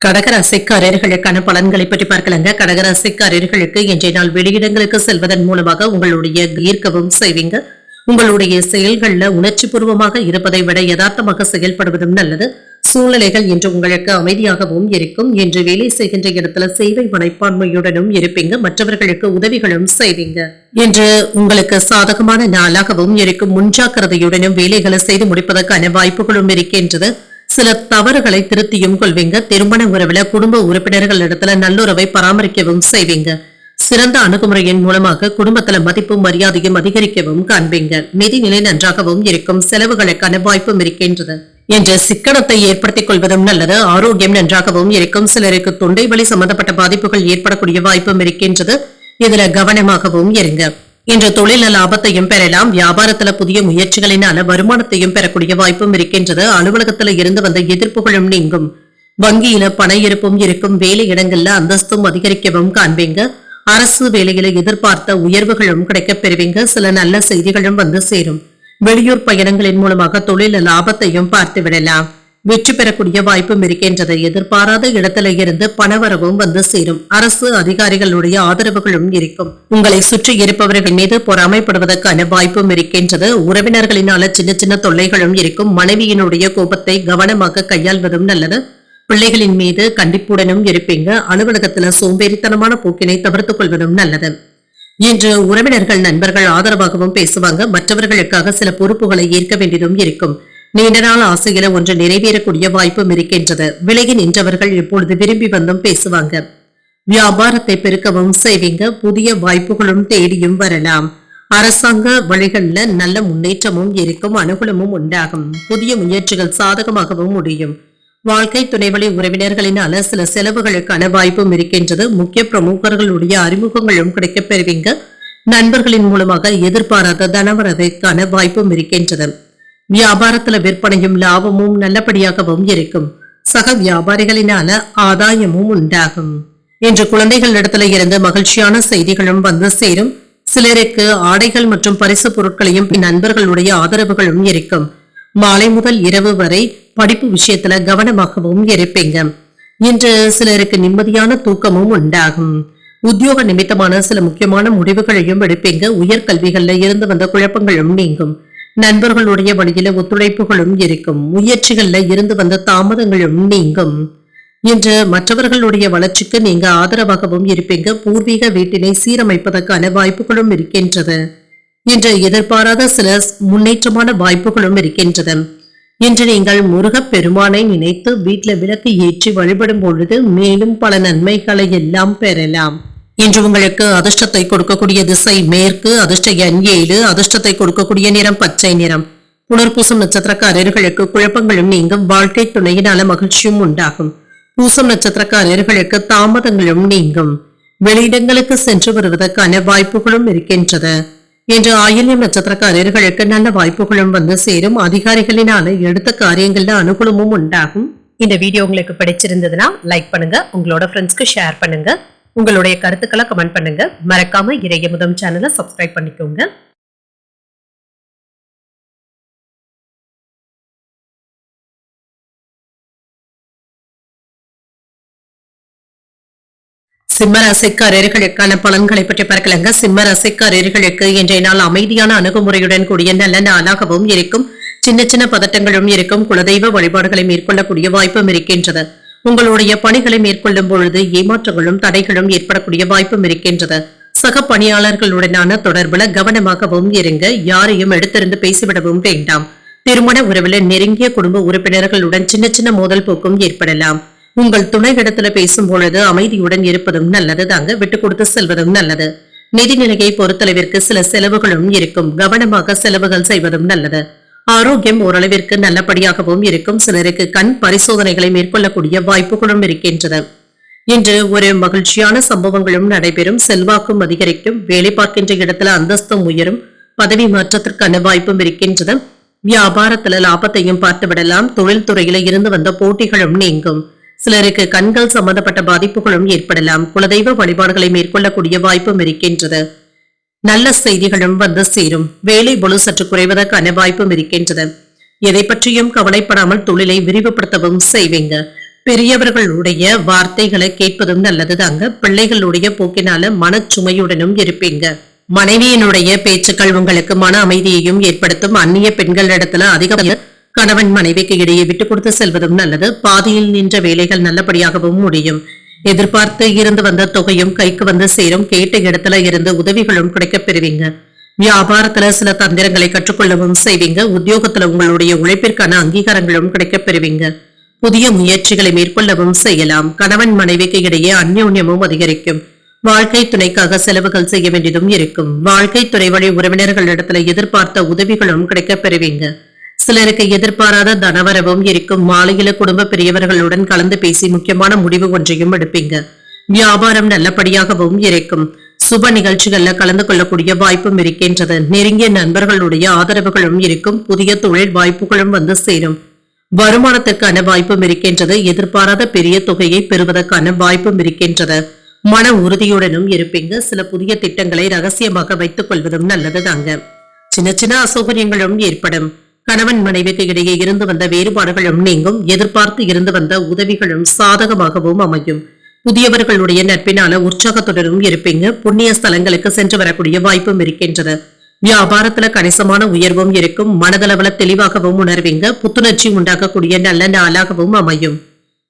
கடகராசிக்காரர்களுக்கான பலன்களை பற்றி பார்க்கலாங்க. கடகராசிக்காரர்களுக்கு இன்றைய நாள் வெளியிடங்களுக்கு செல்வதன் மூலமாக உங்களுடைய ஈர்க்கவும் செய்வீங்க. உங்களுடைய செயல்கள்ல உணர்ச்சி பூர்வமாக இருப்பதை விட யதார்த்தமாக செயல்படுவதும் நல்லது. சூழ்நிலைகள் இன்று உங்களுக்கு அமைதியாகவும் இருக்கும். இன்று வேலை செய்கின்ற இடத்துல சேவை மனப்பான்மையுடனும் இருப்பீங்க. மற்றவர்களுக்கு உதவிகளும் செய்வீங்க. இன்று உங்களுக்கு சாதகமான நாளாகவும் இருக்கும். முன்ஜாக்கிரதையுடனும் வேலைகளை செய்து முடிப்பதற்கான வாய்ப்புகளும் இருக்கின்றது. சில தவறுகளை திருத்தியும் கொள்வீங்க. திருமண உறவுல குடும்ப உறுப்பினர்கள் இடத்துல நல்லுறவை பராமரிக்கவும் செய்வீங்க. சிறந்த அணுகுமுறையின் மூலமாக குடும்பத்துல மதிப்பும் மரியாதையும் அதிகரிக்கவும் காண்பீங்க. நிதிநிலை நன்றாகவும் இருக்கும். செலவுகளுக்கான வாய்ப்பும் இருக்கின்றது. என்ற சிக்கனத்தை ஏற்படுத்திக் கொள்வதும் நல்லது. ஆரோக்கியம் நன்றாகவும் இருக்கும். சிலருக்கு தொண்டை வலி சம்பந்தப்பட்ட பாதிப்புகள் ஏற்படக்கூடிய வாய்ப்பும் இருக்கின்றது. இதுல கவனமாகவும் இருங்க. இன்று தொழில லாபத்தையும் பெறலாம். வியாபாரத்துல புதிய முயற்சிகளினால வருமானத்தையும் பெறக்கூடிய வாய்ப்பும் இருக்கின்றது. அலுவலகத்துல இருந்து வந்த எதிர்ப்புகளும் நீங்கும். வங்கியில பண இருப்பும் இருக்கும். வேலை இடங்கள்ல அந்தஸ்தும் அதிகரிக்கவும் காண்பீங்க. அரசு வேலையில எதிர்பார்த்த உயர்வுகளும் கிடைக்கப் பெறுவீங்க. சில நல்ல செய்திகளும் வந்து சேரும். வெளியூர் பயணங்களின் மூலமாக தொழில லாபத்தையும் பார்த்து விடலாம். வெற்றி பெறக்கூடிய வாய்ப்பும் இருக்கின்றது. எதிர்பாராத இடத்துல இருந்து பணவரவும் வந்து சேரும். அரசு அதிகாரிகளுடைய ஆதரவுகளும் இருக்கும். உங்களை சுற்றி இருப்பவர்கள் மீது பொறாமைப்படுவதற்கான வாய்ப்பும் இருக்கின்றது. உறவினர்களினால சின்ன சின்ன தொல்லைகளும் இருக்கும். மனைவியினுடைய கோபத்தை கவனமாக கையாள்வதும் நல்லது. பிள்ளைகளின் மீது கண்டிப்புடனும் இருப்பீங்க. அலுவலகத்துல சோம்பேறித்தனமான போக்கினை தவிர்த்துக் கொள்வதும் நல்லது. இன்று உறவினர்கள் நண்பர்கள் ஆதரவாகவும் பேசுவாங்க. மற்றவர்களுக்காக சில பொறுப்புகளை ஏற்க வேண்டியதும் இருக்கும். நீண்ட நாள் ஆசையில ஒன்று நிறைவேறக்கூடிய வாய்ப்பும் இருக்கின்றது. விலகி நின்றவர்கள் இப்பொழுது விரும்பி வந்தும் பேசுவாங்க. வியாபாரத்தை பெருக்கவும் செய்வீங்க. புதிய வாய்ப்புகளும் தேடியும் வரலாம். அரசாங்க வழிகள்ல நல்ல முன்னேற்றமும் இருக்கும். அனுகூலமும் உண்டாகும். புதிய முயற்சிகள் சாதகமாகவும் முடியும். வாழ்க்கை துணைவழி உறவினர்களினால சில செலவுகளுக்கான வாய்ப்பும் இருக்கின்றது. முக்கிய பிரமுகர்களுடைய அறிமுகங்களும் கிடைக்கப் பெறுவீங்க. நண்பர்களின் மூலமாக எதிர்பாராத தனவரவைக்கான வாய்ப்பும் இருக்கின்றது. வியாபாரத்துல விற்பனையும் லாபமும் நல்லபடியாகவும் இருக்கும். சக வியாபாரிகளினால ஆதாயமும் உண்டாகும். இன்று குழந்தைகளிடத்துல இருந்து மகிழ்ச்சியான செய்திகளும் வந்து சேரும். சிலருக்கு ஆடைகள் மற்றும் பரிசு பொருட்களையும் நண்பர்களுடைய ஆதரவுகளும் இருக்கும். மாலை முதல் இரவு வரை படிப்பு விஷயத்துல கவனமாகவும் இருப்பீங்க. இன்று சிலருக்கு நிம்மதியான தூக்கமும் உண்டாகும். உத்தியோக நிமித்தமான சில முக்கியமான முடிவுகளையும் எடுப்பீங்க. உயர்கல்விகள்ல இருந்து வந்த குழப்பங்களும் நீங்கும். நண்பர்களுடைய வழியில ஒத்துழைப்புகளும் இருக்கும். முயற்சிகள்ல இருந்து வந்த தாமதங்களும் நீங்கும். இன்று மற்றவர்களுடைய வளர்ச்சிக்கு நீங்க ஆதரவாகவும் இருப்பீங்க. பூர்வீக வீட்டினை சீரமைப்பதற்கான வாய்ப்புகளும் இருக்கின்றது. இன்று எதிர்பாராத சில முன்னேற்றமான வாய்ப்புகளும் இருக்கின்றது. இன்று நீங்கள் முருகப் பெருமானை நினைத்து வீட்டுல விளக்கு ஏற்றி வழிபடும் பொழுது மேலும் பல நன்மைகளை எல்லாம் பெறலாம். இன்று உங்களுக்கு அதிர்ஷ்டத்தை கொடுக்கக்கூடிய திசை மேற்கு. அதிர்ஷ்ட எண் 7. அதிர்ஷ்டத்தை கொடுக்கக்கூடிய நிறம் பச்சை நிறம். புனர்பூசம் நட்சத்திரக்காரர்களுக்கு குழப்பங்களும் நீங்கும். வாழ்க்கை துணையினால மகிழ்ச்சியும் உண்டாகும். பூசம் நட்சத்திரக்காரர்களுக்கு தாமதங்களும் நீங்கும். வெளியிடங்களுக்கு சென்று வருவதற்கான வாய்ப்புகளும் இருக்கின்றது. இன்று ஆயில்யம் நட்சத்திரக்காரர்களுக்கு நல்ல வாய்ப்புகளும் வந்து சேரும். அதிகாரிகளினால எடுத்த காரியங்கள்ல அனுகூலமும் உண்டாகும். இந்த வீடியோ உங்களுக்கு பிடிச்சிருந்ததுன்னா லைக் பண்ணுங்க. உங்களோட ஃப்ரெண்ட்ஸ்க்கு ஷேர் பண்ணுங்க. உங்களுடைய கருத்துக்களை கமெண்ட் பண்ணுங்க. மறக்காம இறையமுதம் சேனலை சப்ஸ்கிரைப் பண்ணிக்கோங்க. சிம்ம ராசிக்காரர்களுக்கான பலன்களை பற்றி பார்க்கலாங்க. சிம்ம ராசிக்காரர்களுக்கு இன்றைய நாள் அமைதியான அணுகுமுறையுடன் கூடிய நல்ல நாளாகவும் இருக்கும். சின்ன சின்ன பதட்டங்களும் இருக்கும். குலதெய்வ வழிபாடுகளை மேற்கொள்ளக்கூடிய வாய்ப்பும் இருக்கின்றது. உங்களுடைய பணிகளை மேற்கொள்ளும் பொழுது ஏமாற்றங்களும் தடைகளும் ஏற்படக்கூடிய வாய்ப்பும் இருக்கின்றது. சக பணியாளர்களுடனான தொடர்புல கவனமாகவும் இருங்க. யாரையும் எடுத்திருந்து பேசிவிடவும் வேண்டாம். திருமண உறவுல நெருங்கிய குடும்ப உறுப்பினர்களுடன் சின்ன சின்ன மோதல் போக்கும் ஏற்படலாம். உங்கள் துணை இடத்துல பேசும் பொழுது அமைதியுடன் இருப்பதும் நல்லது தாங்க. விட்டு கொடுத்து செல்வதும் நல்லது. நிதிநிலையை பொறுத்தளவிற்கு சில செலவுகளும் இருக்கும். கவனமாக செலவுகள் செய்வதும் நல்லது. ஆரோக்கியம் ஓரளவிற்கு நல்லபடியாகவும் இருக்கும். சிலருக்கு கண் பரிசோதனைகளை மேற்கொள்ளக்கூடிய வாய்ப்புகளும் இருக்கின்றது. இன்று ஒரு மகிழ்ச்சியான சம்பவங்களும் நடைபெறும். செல்வாக்கும் அதிகரிக்கும். வேலை பார்க்கின்ற இடத்துல அந்தஸ்தும் உயரும். பதவி மாற்றத்திற்கான வாய்ப்பும் இருக்கின்றது. வியாபாரத்துல லாபத்தையும் பார்த்து விடலாம். தொழில்துறையில இருந்து வந்த போட்டிகளும் நீங்கும். சிலருக்கு கண்கள் சம்பந்தப்பட்ட பாதிப்புகளும் ஏற்படலாம். குலதெய்வ வழிபாடுகளை மேற்கொள்ளக்கூடிய வாய்ப்பும் இருக்கின்றது. நல்ல செய்திகளும் வந்து சேரும். வேலை பளு சற்று குறைவதற்கான வாய்ப்பும் இருக்கின்றது. எதை பற்றியும் கவலைப்படாமல் தொழிலை விரிவுபடுத்தவும் செய்வீங்க. பெரியவர்களுடைய வார்த்தைகளை கேட்பதும் நல்லது தாங்க. பிள்ளைகளுடைய போக்கினால மனச்சுமையுடனும் இருப்பீங்க. மனைவியினுடைய பேச்சுக்கள் உங்களுக்கு மன அமைதியையும் ஏற்படுத்தும். அந்நிய பெண்களிடத்துல அதிக கணவன் மனைவிக்கு இடையே விட்டு கொடுத்து செல்வதும் நல்லது. பாதியில் நின்ற வேலைகள் நல்லபடியாகவும் முடியும். எதிர்பார்த்து இருந்து வந்த தொகையும் கைக்கு வந்து சேரும். கேட்ட இடத்துல இருந்து உதவிகளும் கிடைக்கப் பெறுவீங்க. வியாபாரத்துல சில தந்திரங்களை கற்றுக்கொள்ளவும் செய்வீங்க. உத்தியோகத்துல உங்களுடைய உழைப்பிற்கான அங்கீகாரங்களும் கிடைக்கப் பெறுவீங்க. புதிய முயற்சிகளை மேற்கொள்ளவும் செய்யலாம். கணவன் மனைவிக்கு இடையே அந்யோன்யமும் அதிகரிக்கும். வாழ்க்கை துணைக்காக செலவுகள் செய்ய வேண்டியதும் இருக்கும். வாழ்க்கை துணை வழி உறவினர்களிடத்துல எதிர்பார்த்த உதவிகளும் கிடைக்கப் பெறுவீங்க. சிலருக்கு எதிர்பாராத தனவரவும் இருக்கும். மாலையில குடும்ப பெரியவர்களுடன் கலந்து பேசி முக்கியமான முடிவு ஒன்றையும் எடுப்பீங்க. வியாபாரம் நல்லபடியாகவும் இருக்கும். சுப நிகழ்ச்சிகள்ல கலந்து கொள்ளக்கூடிய வாய்ப்பும் இருக்கின்றது. நெருங்கிய நண்பர்களுடைய ஆதரவுகளும் இருக்கும். புதிய தொழில் வாய்ப்புகளும் வந்து சேரும். வருமானத்திற்கான வாய்ப்பும் இருக்கின்றது. எதிர்பாராத பெரிய தொகையை பெறுவதற்கான வாய்ப்பும் இருக்கின்றது. மன உறுதியுடனும் இருப்பீங்க. சில புதிய திட்டங்களை ரகசியமாக வைத்துக் கொள்வதும் நல்லது தாங்க. சின்ன சின்ன அசௌகரியங்களும் ஏற்படும். கணவன் மனைவிக்கு இடையே இருந்து வந்த வேறுபாடுகளும் நீங்கும். எதிர்பார்த்து இருந்து வந்த உதவிகளும் சாதகமாகவும் அமையும். புதியவர்களுடைய நட்பினால உற்சாகத்துடனும் இருப்பீங்க. புண்ணிய ஸ்தலங்களுக்கு சென்று வரக்கூடிய வாய்ப்பும் இருக்கின்றது. வியாபாரத்துல கணிசமான உயர்வும் இருக்கும். மனதளவுல தெளிவாகவும் உணர்வீங்க. புத்துணர்ச்சி உண்டாக்கக்கூடிய நல்ல நாளாகவும் அமையும்.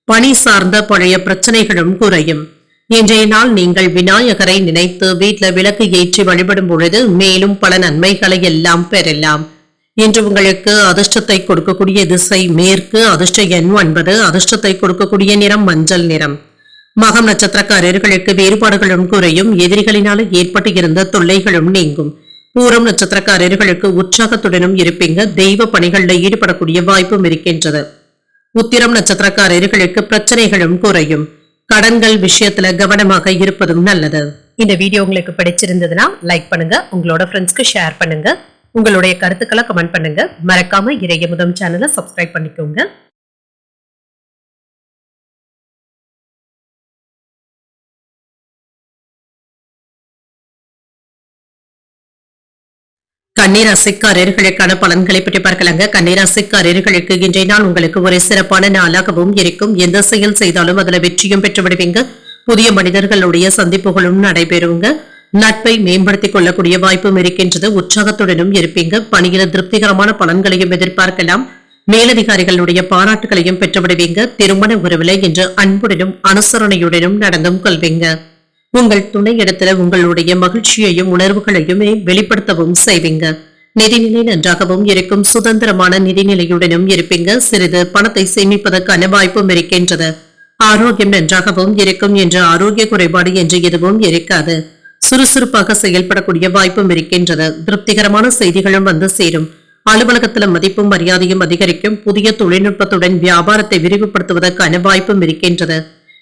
பணி சார்ந்த பழைய பிரச்சனைகளும் குறையும். இன்றைய நாள் நீங்கள் விநாயகரை நினைத்து வீட்டுல விளக்கு ஏற்றி வழிபடும் பொழுது மேலும் பல நன்மைகளை எல்லாம் பெறலாம். இன்று உங்களுக்கு அதிர்ஷ்டத்தை கொடுக்கக்கூடிய திசை மேற்கு. அதிர்ஷ்ட எண் 9. அதிர்ஷ்டத்தை கொடுக்கக்கூடிய நிறம் மஞ்சள் நிறம். மகம் நட்சத்திரக்காரர்களுக்கு வேறுபாடுகளும் குறையும். எதிரிகளினால ஏற்பட்டு இருந்த தொல்லைகளும் நீங்கும். பூரம் நட்சத்திரக்காரர்களுக்கு உற்சாகத்துடனும் இருப்பீங்க. தெய்வ பணிகள்ல ஈடுபடக்கூடிய வாய்ப்பும் இருக்கின்றது. உத்திரம் நட்சத்திரக்காரர்களுக்கு பிரச்சனைகளும் குறையும். கடன்கள் விஷயத்துல கவனமாக இருப்பதும் நல்லது. இந்த வீடியோ உங்களுக்கு பிடிச்சிருந்ததுன்னா லைக் பண்ணுங்க. உங்களோட ஃப்ரெண்ட்ஸ்க்கு ஷேர் பண்ணுங்க. உங்களுடைய கருத்துக்களை கமெண்ட் பண்ணுங்க. மறக்காம இறையமுதம் சேனலை சப்ஸ்கிரைப் பண்ணிக்கோங்க. கன்னிராசிக்காரர்களுக்கான பலன்களை பற்றி பார்க்கலாங்க. கன்னிராசிக்காரர்களுக்கு இன்றைய நாள் உங்களுக்கு ஒரு சிறப்பான நாளாகவும் இருக்கும். எந்த செயல் செய்தாலும் அதுல வெற்றியும் பெற்று விடுவீங்க. புதிய மனிதர்களுடைய சந்திப்புகளும் நடைபெறுங்க. நட்பை மேம்படுத்திக் கொள்ளக்கூடிய வாய்ப்பும் இருக்கின்றது. உற்சாகத்துடனும் இருப்பீங்க. பணியில திருப்திகரமான பலன்களையும் எதிர்பார்க்கலாம். மேலதிகாரிகளுடைய பாராட்டுகளையும் பெற்று விடுவீங்க. திருமண உறவில இன்று அன்புடனும் அனுசரணையுடனும் நடந்தும் கொள்வீங்க. உங்கள் துணை இடத்துல உங்களுடைய மகிழ்ச்சியையும் உணர்வுகளையும் வெளிப்படுத்தவும் செய்வீங்க. நிதிநிலை நன்றாகவும் இருக்கும். சுதந்திரமான நிதிநிலையுடனும் இருப்பீங்க. சிறிது பணத்தை சேமிப்பதற்கான வாய்ப்பும் இருக்கின்றது. ஆரோக்கியம் நன்றாகவும் இருக்கும். என்று ஆரோக்கிய குறைபாடு என்று எதுவும் இருக்காது. சுறுசுறுப்பாக செயல்படக்கூடிய வாய்ப்பும் இருக்கின்றது. திருப்திகரமான செய்திகளும் வந்து சேரும். அலுவலகத்துல மதிப்பும் மரியாதையும் அதிகரிக்கும். புதிய தொழில்நுட்பத்துடன் வியாபாரத்தை விரிவுபடுத்துவதற்கான வாய்ப்பும் இருக்கின்றது.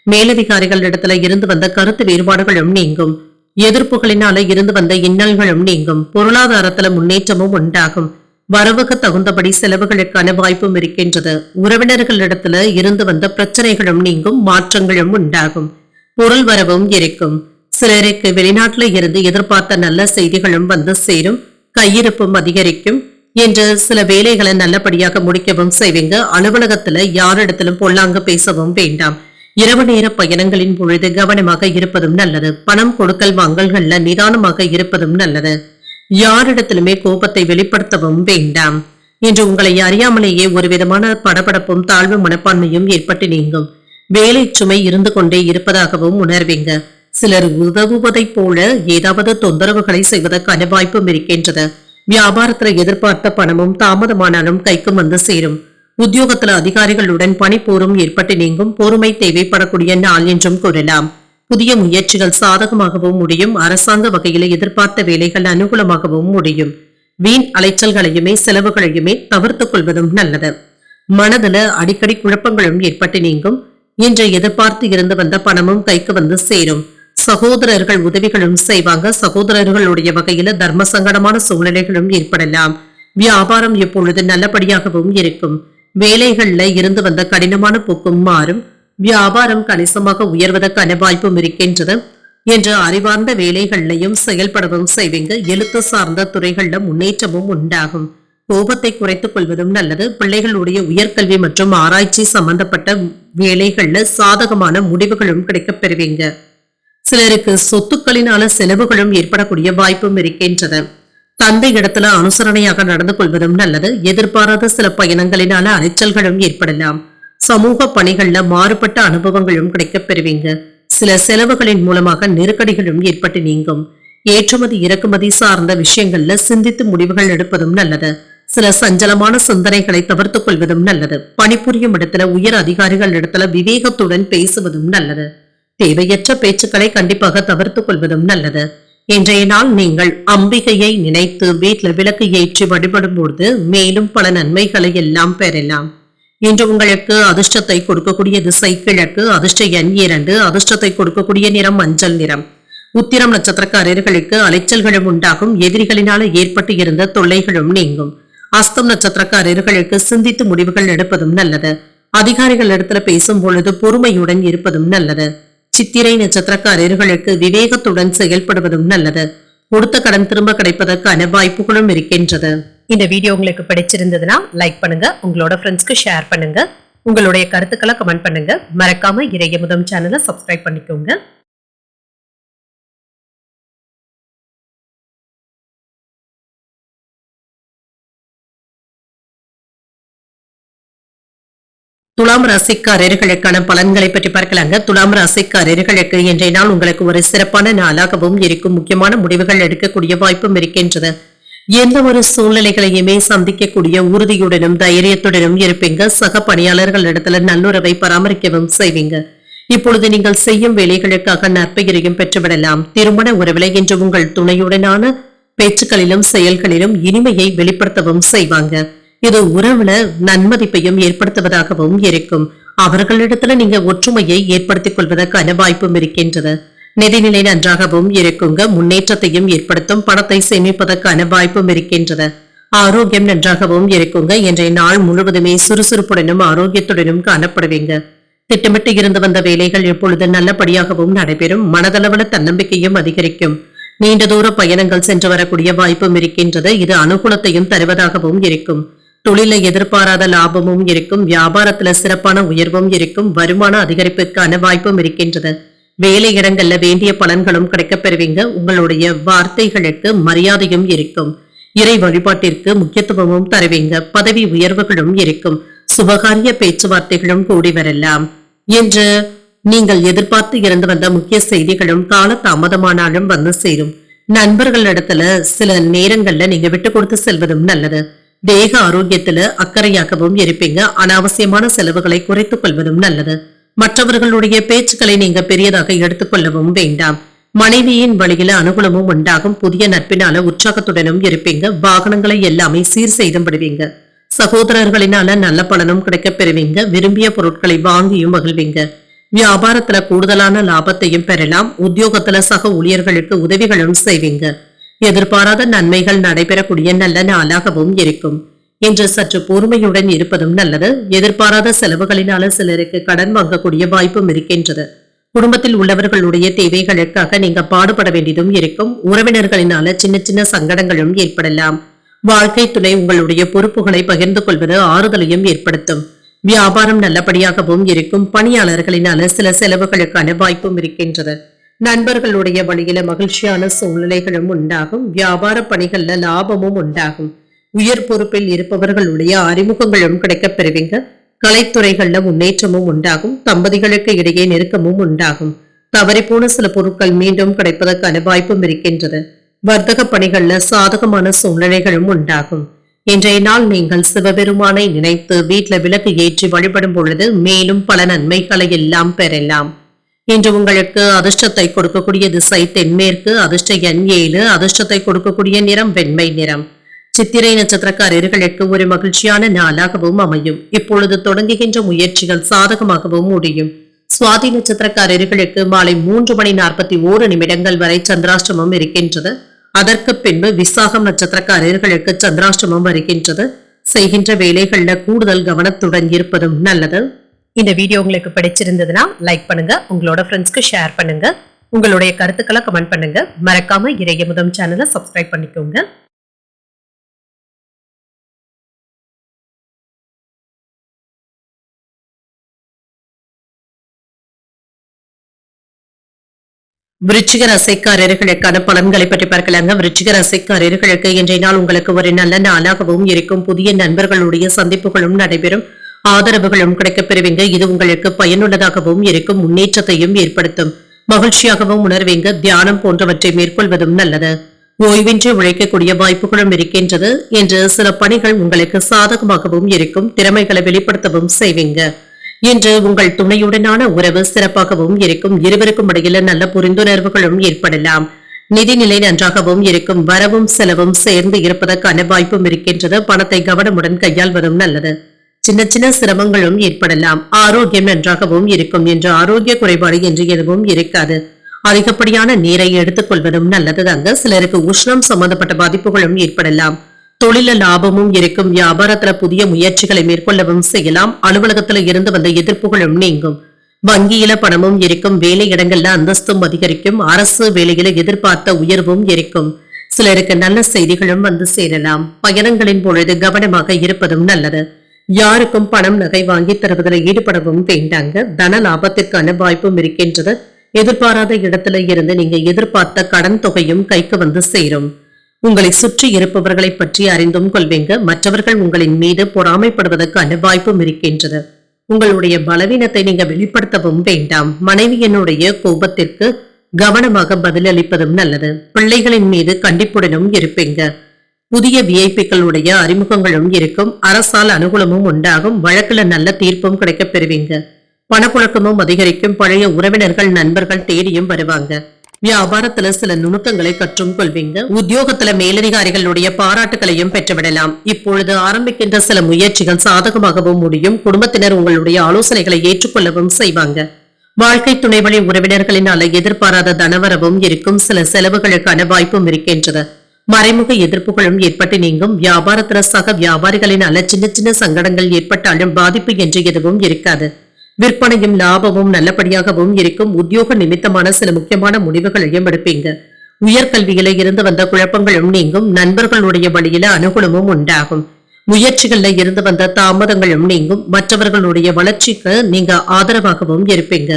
மேலதிகாரிகள் இடத்துல இருந்து வந்த கருத்து வேறுபாடுகளும் நீங்கும். எதிர்ப்புகளினால இருந்து வந்த இன்னல்களும் நீங்கும். பொருளாதாரத்துல முன்னேற்றமும் உண்டாகும். வரவுக்கு தகுந்தபடி செலவுகளுக்கான வாய்ப்பும் இருக்கின்றது. உறவினர்களிடத்துல இருந்து வந்த பிரச்சனைகளும் நீங்கும். மாற்றங்களும் உண்டாகும். பொருள் வரவும் இருக்கும். சிலருக்கு வெளிநாட்டுல இருந்து எதிர்பார்த்த நல்ல செய்திகளும் வந்து சேரும். கையிருப்பும் அதிகரிக்கும். என்று சில வேலைகளை நல்லபடியாக முடிக்கவும் செய்வீங்க. அலுவலகத்துல யாரிடத்திலும் பொல்லாங்க பேசவும் வேண்டாம். இரவு நேர பயணங்களின் பொழுது கவனமாக இருப்பதும் நல்லது. பணம் கொடுக்கல் வாங்கல்கள்ல நிதானமாக இருப்பதும் நல்லது. யாரிடத்திலுமே கோபத்தை வெளிப்படுத்தவும் வேண்டாம். இன்று உங்களை அறியாமலேயே ஒரு விதமான படபடப்பும் தாழ்வு மனப்பான்மையும் ஏற்பட்டு நீங்கும். வேலை சுமை இருந்து கொண்டே இருப்பதாகவும் உணர்வீங்க. சிலர் உதவுவதைப் போல ஏதாவது தொந்தரவுகளை செய்வதற்கான வாய்ப்பும் இருக்கின்றது. வியாபாரத்துல எதிர்பார்த்த பணமும் தாமதமானாலும் கைக்கு வந்து சேரும். உத்தியோகத்துல அதிகாரிகளுடன் பணிப்போரும் ஏற்பட்டு நீங்கும். பொறுமை தேவைப்படக்கூடிய நாள் என்றும் கூறலாம். புதிய முயற்சிகள் சாதகமாகவும் முடியும். அரசாங்க வகையில எதிர்பார்த்த வேலைகள் அனுகூலமாகவும் முடியும். வீண் அலைச்சல்களையுமே செலவுகளையுமே தவிர்த்துக் கொள்வதும் நல்லது. மனதுல அடிக்கடி குழப்பங்களும் ஏற்பட்டு நீங்கும். இன்று எதிர்பார்த்து இருந்து வந்த பணமும் கைக்கு வந்து சேரும். சகோதரர்கள் உதவிகளும் செய்வாங்க. சகோதரர்களுடைய வகையில தர்ம சங்கடமான சூழ்நிலைகளும் ஏற்படலாம். வியாபாரம் எப்பொழுது நல்லபடியாகவும் இருக்கும். வேலைகள்ல இருந்து வந்த கடினமான போக்கும் மாறும். வியாபாரம் கணிசமாக உயர்வதற்கான வாய்ப்பும் இருக்கின்றது. என்று அறிவார்ந்த வேலைகள்லையும் செயல்படவும் செய்வீங்க. எழுத்து சார்ந்த துறைகள்ல முன்னேற்றமும் உண்டாகும். கோபத்தை குறைத்துக் கொள்வதும் நல்லது. பிள்ளைகளுடைய உயர்கல்வி மற்றும் ஆராய்ச்சி சம்பந்தப்பட்ட வேலைகள்ல சாதகமான முடிவுகளும் கிடைக்கப் பெறுவீங்க. சிலருக்கு சொத்துக்களினால செலவுகளும் ஏற்படக்கூடிய வாய்ப்பும் இருக்கின்றது. தந்தை இடத்துல அனுசரணையாக நடந்து கொள்வதும் நல்லது. எதிர்பாராத சில பயணங்களினால அலைச்சல்களும் ஏற்படலாம். சமூக பணிகள்ல மாறுபட்ட அனுபவங்களும் கிடைக்கப் பெறுவீங்க. சில செலவுகளின் மூலமாக நெருக்கடிகளும் ஏற்பட்டு நீங்கும். ஏற்றுமதி இறக்குமதி சார்ந்த விஷயங்கள்ல சிந்தித்து முடிவுகள் எடுப்பதும் நல்லது. சில சஞ்சலமான சிந்தனைகளை தவிர்த்துக் கொள்வதும் நல்லது. பணிபுரியும் இடத்துல உயர் அதிகாரிகள் இடத்துல விவேகத்துடன் பேசுவதும் நல்லது. தேவையற்ற பேச்சுக்களை கண்டிப்பாக தவிர்த்துக் கொள்வதும் நல்லது. இன்றைய நாள் நீங்கள் அம்பிகையை நினைத்து வீட்டுல விளக்கு ஏற்றி வழிபடும் பொழுது மேலும் பல நன்மைகளை எல்லாம் பெறலாம். இன்று உங்களுக்கு அதிர்ஷ்டத்தை கொடுக்கக்கூடிய திசை கிழக்கு. அதிர்ஷ்ட எண் 2. அதிர்ஷ்டத்தை கொடுக்கக்கூடிய நிறம் மஞ்சள் நிறம். உத்திரம் நட்சத்திரக்காரர்களுக்கு அலைச்சல்களும் உண்டாகும். எதிரிகளினால ஏற்பட்டு இருந்த தொல்லைகளும் நீங்கும். அஸ்தம் நட்சத்திரக்காரர்களுக்கு சிந்தித்து முடிவுகள் எடுப்பதும் நல்லது. அதிகாரிகள் இடத்துல பேசும் பொழுது பொறுமையுடன் இருப்பதும் நல்லது. சித்திரை நட்சத்திரக்காரர்களுக்கு விவேகத்துடன் செயல்படுவதும் நல்லது. கொடுத்த கடன் திரும்ப கிடைப்பதற்கான வாய்ப்புகளும் இருக்கின்றது. இந்த வீடியோ உங்களுக்கு பிடிச்சிருந்ததுன்னா லைக் பண்ணுங்க, உங்களோட ஃப்ரெண்ட்ஸ்க்கு ஷேர் பண்ணுங்க, உங்களுடைய கருத்துக்களை கமெண்ட் பண்ணுங்க. மறக்காம இறையமுதம் சேனலை சப்ஸ்கிரைப் பண்ணிக்கோங்க. துலாம் ராசிக்காரர்களுக்கான பலன்களை பற்றி பார்க்கலாங்க. துலாம் ராசிக்காரர்களுக்கு இன்றைய நாள் உங்களுக்கு ஒரு சிறப்பான நாளாகவும் இருக்கும். முக்கியமான முடிவுகள் எடுக்கக்கூடிய வாய்ப்பும் இருக்கின்றது. எந்த ஒரு சூழ்நிலைகளையுமே சந்திக்கக்கூடிய உறுதியுடனும் தைரியத்துடனும் இருப்பீங்க. சக பணியாளர்கள் இடத்துல நல்லுறவை பராமரிக்கவும் செய்வீங்க. இப்பொழுது நீங்கள் செய்யும் வேலைகளுக்காக நற்பெயரையும் பெற்றுவிடலாம். திருமண உறவிலை என்று உங்கள் துணையுடனான பேச்சுக்களிலும் செயல்களிலும் இனிமையை வெளிப்படுத்தவும் செய்வாங்க. இது உறவுல நன்மதிப்பையும் ஏற்படுத்துவதாகவும் இருக்கும். அவர்களிடத்துல நீங்க ஒற்றுமையை ஏற்படுத்திக் கொள்வதற்கான வாய்ப்பும் இருக்கின்றது. நிதிநிலை நன்றாகவும் இருக்குங்க. முன்னேற்றத்தையும் ஏற்படுத்தும். பணத்தை சேமிப்பதற்கான வாய்ப்பும் இருக்கின்றது. ஆரோக்கியம் நன்றாகவும் இருக்குங்க. இன்றைய நாள் முழுவதுமே சுறுசுறுப்புடனும் ஆரோக்கியத்துடனும் காணப்படுவீங்க. திட்டமிட்டு இருந்து வந்த வேலைகள் எப்பொழுது நல்லபடியாகவும் நடைபெறும். மனதளவுல தன்னம்பிக்கையும் அதிகரிக்கும். நீண்ட தூர பயணங்கள் சென்று வரக்கூடிய வாய்ப்பும் இருக்கின்றது. இது அனுகூலத்தையும் தருவதாகவும் இருக்கும். தொழில எதிர்பாராத லாபமும் இருக்கும். வியாபாரத்துல சிறப்பான உயர்வும் இருக்கும். வருமான அதிகரிப்புக்கான வாய்ப்பும் இருக்கின்றது. வேலை இடங்கள்ல வேண்டிய பலன்களும் கிடைக்கப் பெறுவீங்க. உங்களுடைய வார்த்தைகளுக்கு மரியாதையும் இருக்கும். இறை வழிபாட்டிற்கு முக்கியத்துவமும் தருவீங்க. பதவி உயர்வுகளும் இருக்கும். சுபகாரிய பேச்சுவார்த்தைகளும் கூடி வரலாம். என்று நீங்கள் எதிர்பார்த்து இருந்து வந்த முக்கிய செய்திகளும் கால தாமதமானாலும் வந்து சேரும். நண்பர்களிடத்துல சில நேரங்கள்ல நீங்க விட்டு கொடுத்து செல்வதும் நல்லது. தேக ஆரோக்கியத்துல அக்கறையாகவும் இருப்பீங்க. அனாவசியமான செலவுகளை குறைத்துக் கொள்வதும் நல்லது. மற்றவர்களுடைய பேச்சுக்களை நீங்க பெரியதாக எடுத்துக்கொள்ளவும் வேண்டாம். மனைவியின் வழியில அனுகூலமும் உண்டாகும். புதிய நட்பினால உற்சாகத்துடனும் இருப்பீங்க. வாகனங்களை எல்லாமே சீர் செய்தும் விடுவீங்க. சகோதரர்களினால நல்ல பலனும் கிடைக்கப் பெறுவீங்க. விரும்பிய பொருட்களை வாங்கியும் மகிழ்வீங்க. வியாபாரத்துல கூடுதலான லாபத்தையும் பெறலாம். உத்தியோகத்துல சக ஊழியர்களுக்கு உதவிகளும் செய்வீங்க. எதிர்பாராத நன்மைகள் நடைபெறக்கூடிய நல்ல நாளாகவும் இருக்கும். என்று சற்று பொறுமையுடன் இருப்பதும் நல்லது. எதிர்பாராத செலவுகளினால சிலருக்கு கடன் வாங்கக்கூடிய வாய்ப்பும் இருக்கின்றது. குடும்பத்தில் உள்ளவர்களுடைய தேவைகளுக்காக நீங்க பாடுபட வேண்டியதும் இருக்கும். உறவினர்களினால சின்ன சின்ன சங்கடங்களும் ஏற்படலாம். வாழ்க்கை துணை உங்களுடைய பொறுப்புகளை பகிர்ந்து கொள்வது ஆறுதலையும் ஏற்படுத்தும். வியாபாரம் நல்லபடியாகவும் இருக்கும். பணியாளர்களினால சில செலவுகளுக்கான வாய்ப்பும் இருக்கின்றது. நண்பர்களுடைய வழியில மகிழ்ச்சியான சூழ்நிலைகளும் உண்டாகும். வியாபார பணிகள்ல லாபமும் உண்டாகும். உயர் பொறுப்பில் இருப்பவர்களுடைய அறிமுகங்களும் கிடைக்கப் பெறுவீங்க. கலைத்துறைகள்ல முன்னேற்றமும் உண்டாகும். தம்பதிகளுக்கு இடையே நெருக்கமும் உண்டாகும். தவறிப்போன சில பொருட்கள் மீண்டும் கிடைப்பதற்கான வாய்ப்பும் இருக்கின்றது. வர்த்தக பணிகள்ல சாதகமான சூழ்நிலைகளும் உண்டாகும். இன்றைய நாள் நீங்கள் சிவபெருமானை நினைத்து வீட்டுல விளக்கு ஏற்றி வழிபடும் பொழுது மேலும் பல நன்மைகளை எல்லாம் பெறலாம். இன்று உங்களுக்கு அதிர்ஷ்டத்தை கொடுக்கக்கூடிய திசை தென்மேற்கு. அதிர்ஷ்ட எண் 7. அதிர்ஷ்டத்தை கொடுக்கக்கூடிய நிறம் வெண்மை நிறம். சித்திரை நட்சத்திரக்காரர்களுக்கு ஒரு மகிழ்ச்சியான நாளாகவும் அமையும். இப்பொழுது தொடங்குகின்ற முயற்சிகள் சாதகமாகவும் முடியும். சுவாதி நட்சத்திரக்காரர்களுக்கு மாலை 3:41 வரை சந்திராஷ்டமம் இருக்கின்றது. அதற்கு பின்பு விசாகம் நட்சத்திரக்காரர்களுக்கு சந்திராஷ்டமம் வருகின்றது. செய்கின்ற வேலைகள்ல கூடுதல் கவனத்துடன் இருப்பதும் நல்லது. இந்த வீடியோ உங்களுக்கு பிடிச்சிருந்ததுன்னா லைக் பண்ணுங்க, உங்களோட ஃப்ரெண்ட்ஸ்க்கு ஷேர் பண்ணுங்க, உங்களுடைய கருத்துக்களை கமெண்ட் பண்ணுங்க. மறக்காம இறையமுதம் சேனலை சப்ஸ்கிரைப் பண்ணிக்கோங்க. விருச்சிக ராசிக்காரர்களுக்கான பலன்களை பற்றி பார்க்கலாங்க. விருச்சிக ராசிக்காரர்களுக்கு இன்றைய நாள் உங்களுக்கு ஒரு நல்ல நாளாகவும் இருக்கும். புதிய நண்பர்களுடைய சந்திப்புகளும் நடைபெறும். ஆதரவுகளும் கிடைக்கப் பெறுவீங்க. இது உங்களுக்கு பயனுள்ளதாகவும் இருக்கும். முன்னேற்றத்தையும் ஏற்படுத்தும். மகிழ்ச்சியாகவும் உணர்வீங்க. தியானம் போன்றவற்றை மேற்கொள்வதும் நல்லது. ஓய்வின்றி உழைக்கக்கூடிய வாய்ப்புகளும் இருக்கின்றது. என்று சில பணிகள் உங்களுக்கு சாதகமாகவும் இருக்கும். திறமைகளை வெளிப்படுத்தவும் செய்வீங்க. இன்று உங்கள் துணையுடனான உறவு சிறப்பாகவும் இருக்கும். இருவருக்கும் இடையில நல்ல புரிந்துணர்வுகளும் ஏற்படலாம். நிதிநிலை நன்றாகவும் இருக்கும். வரவும் செலவும் சேர்ந்து இருப்பதற்கான வாய்ப்பும் இருக்கின்றது. பணத்தை கவனமுடன் கையாள்வதும் நல்லது. சின்ன சின்ன சிரமங்களும் ஏற்படலாம். ஆரோக்கியம் நன்றாகவும் இருக்கும். என்று ஆரோக்கிய குறைபாடு என்று எதுவும் இருக்காது. அதிகப்படியான நீரை எடுத்துக் கொள்வதும் நல்லதுதாங்க. சிலருக்கு உஷ்ணம் சம்பந்தப்பட்ட பாதிப்புகளும் ஏற்படலாம். தொழில லாபமும் இருக்கும். வியாபாரத்துல புதிய முயற்சிகளை மேற்கொள்ளவும் செய்யலாம். அலுவலகத்துல இருந்து வந்த எதிர்ப்புகளும் நீங்கும். வங்கியில பணமும் இருக்கும். வேலை இடங்கள்ல அந்தஸ்தும் அதிகரிக்கும். அரசு வேலையில எதிர்பார்த்த உயர்வும் இருக்கும். சிலருக்கு நல்ல செய்திகளும் வந்து சேரலாம். பயணங்களின் பொழுது கவனமாக இருப்பதும் நல்லது. யாருக்கும் பணம் நகை வாங்கி தருவதில் ஈடுபடவும் வேண்டாங்க. தன லாபத்திற்கான வாய்ப்பும் இருக்கின்றது. எதிர்பாராத இடத்துல இருந்து நீங்க எதிர்பார்த்த கடன் தொகையும் கைக்கு வந்து சேரும். உங்களை சுற்றி இருப்பவர்களை பற்றி அறிந்தும் கொள்வீங்க. மற்றவர்கள் உங்களின் மீது பொறாமைப்படுவதற்கான வாய்ப்பும் இருக்கின்றது. உங்களுடைய பலவீனத்தை நீங்க வெளிப்படுத்தவும் வேண்டாம். மனைவியினுடைய கோபத்திற்கு கவனமாக பதிலளிப்பதும் நல்லது. பிள்ளைகளின் மீது கண்டிப்புடனும் இருப்பீங்க. புதிய விஐபிக்களுடைய அறிமுகங்களும் இருக்கும். அரசால் அனுகூலமும் உண்டாகும். வழக்குல நல்ல தீர்ப்பும் கிடைக்கப் பெறுவீங்க. பணப்புழக்கமும் அதிகரிக்கும். பழைய உறவினர்கள் நண்பர்கள் தேடியும் வருவாங்க. வியாபாரத்துல சில நுணுக்கங்களை கற்றும் கொள்வீங்க. உத்தியோகத்துல மேலதிகாரிகளுடைய பாராட்டுகளையும் பெற்றுவிடலாம். இப்பொழுது ஆரம்பிக்கின்ற சில முயற்சிகள் சாதகமாகவும் முடியும். குடும்பத்தினர் உங்களுடைய ஆலோசனைகளை ஏற்றுக்கொள்ளவும் செய்வாங்க. வாழ்க்கை துணை வழி உறவினர்களினால எதிர்பாராத தனவரவும் இருக்கும். சில செலவுகளுக்கான வாய்ப்பும் இருக்கின்றது. மறைமுக எதிர்ப்புகளும் ஏற்பட்டு நீங்கும். வியாபாரத்துல சக வியாபாரிகளினால சின்ன சின்ன சங்கடங்கள் ஏற்பட்டாலும் பாதிப்பு என்று எதுவும் இருக்காது. விற்பனையும் லாபமும் நல்லபடியாகவும் இருக்கும். உத்தியோக நிமித்தமான சில முக்கியமான முடிவுகளையும் எடுப்பீங்க. உயர்கல்வியில இருந்து வந்த குழப்பங்களும் நீங்கும். நண்பர்களுடைய வழியில அனுகூலமும் உண்டாகும். முயற்சிகள்ல இருந்து வந்த தாமதங்களும் நீங்கும். மற்றவர்களுடைய வளர்ச்சிக்கு நீங்க ஆதரவாகவும் இருப்பீங்க.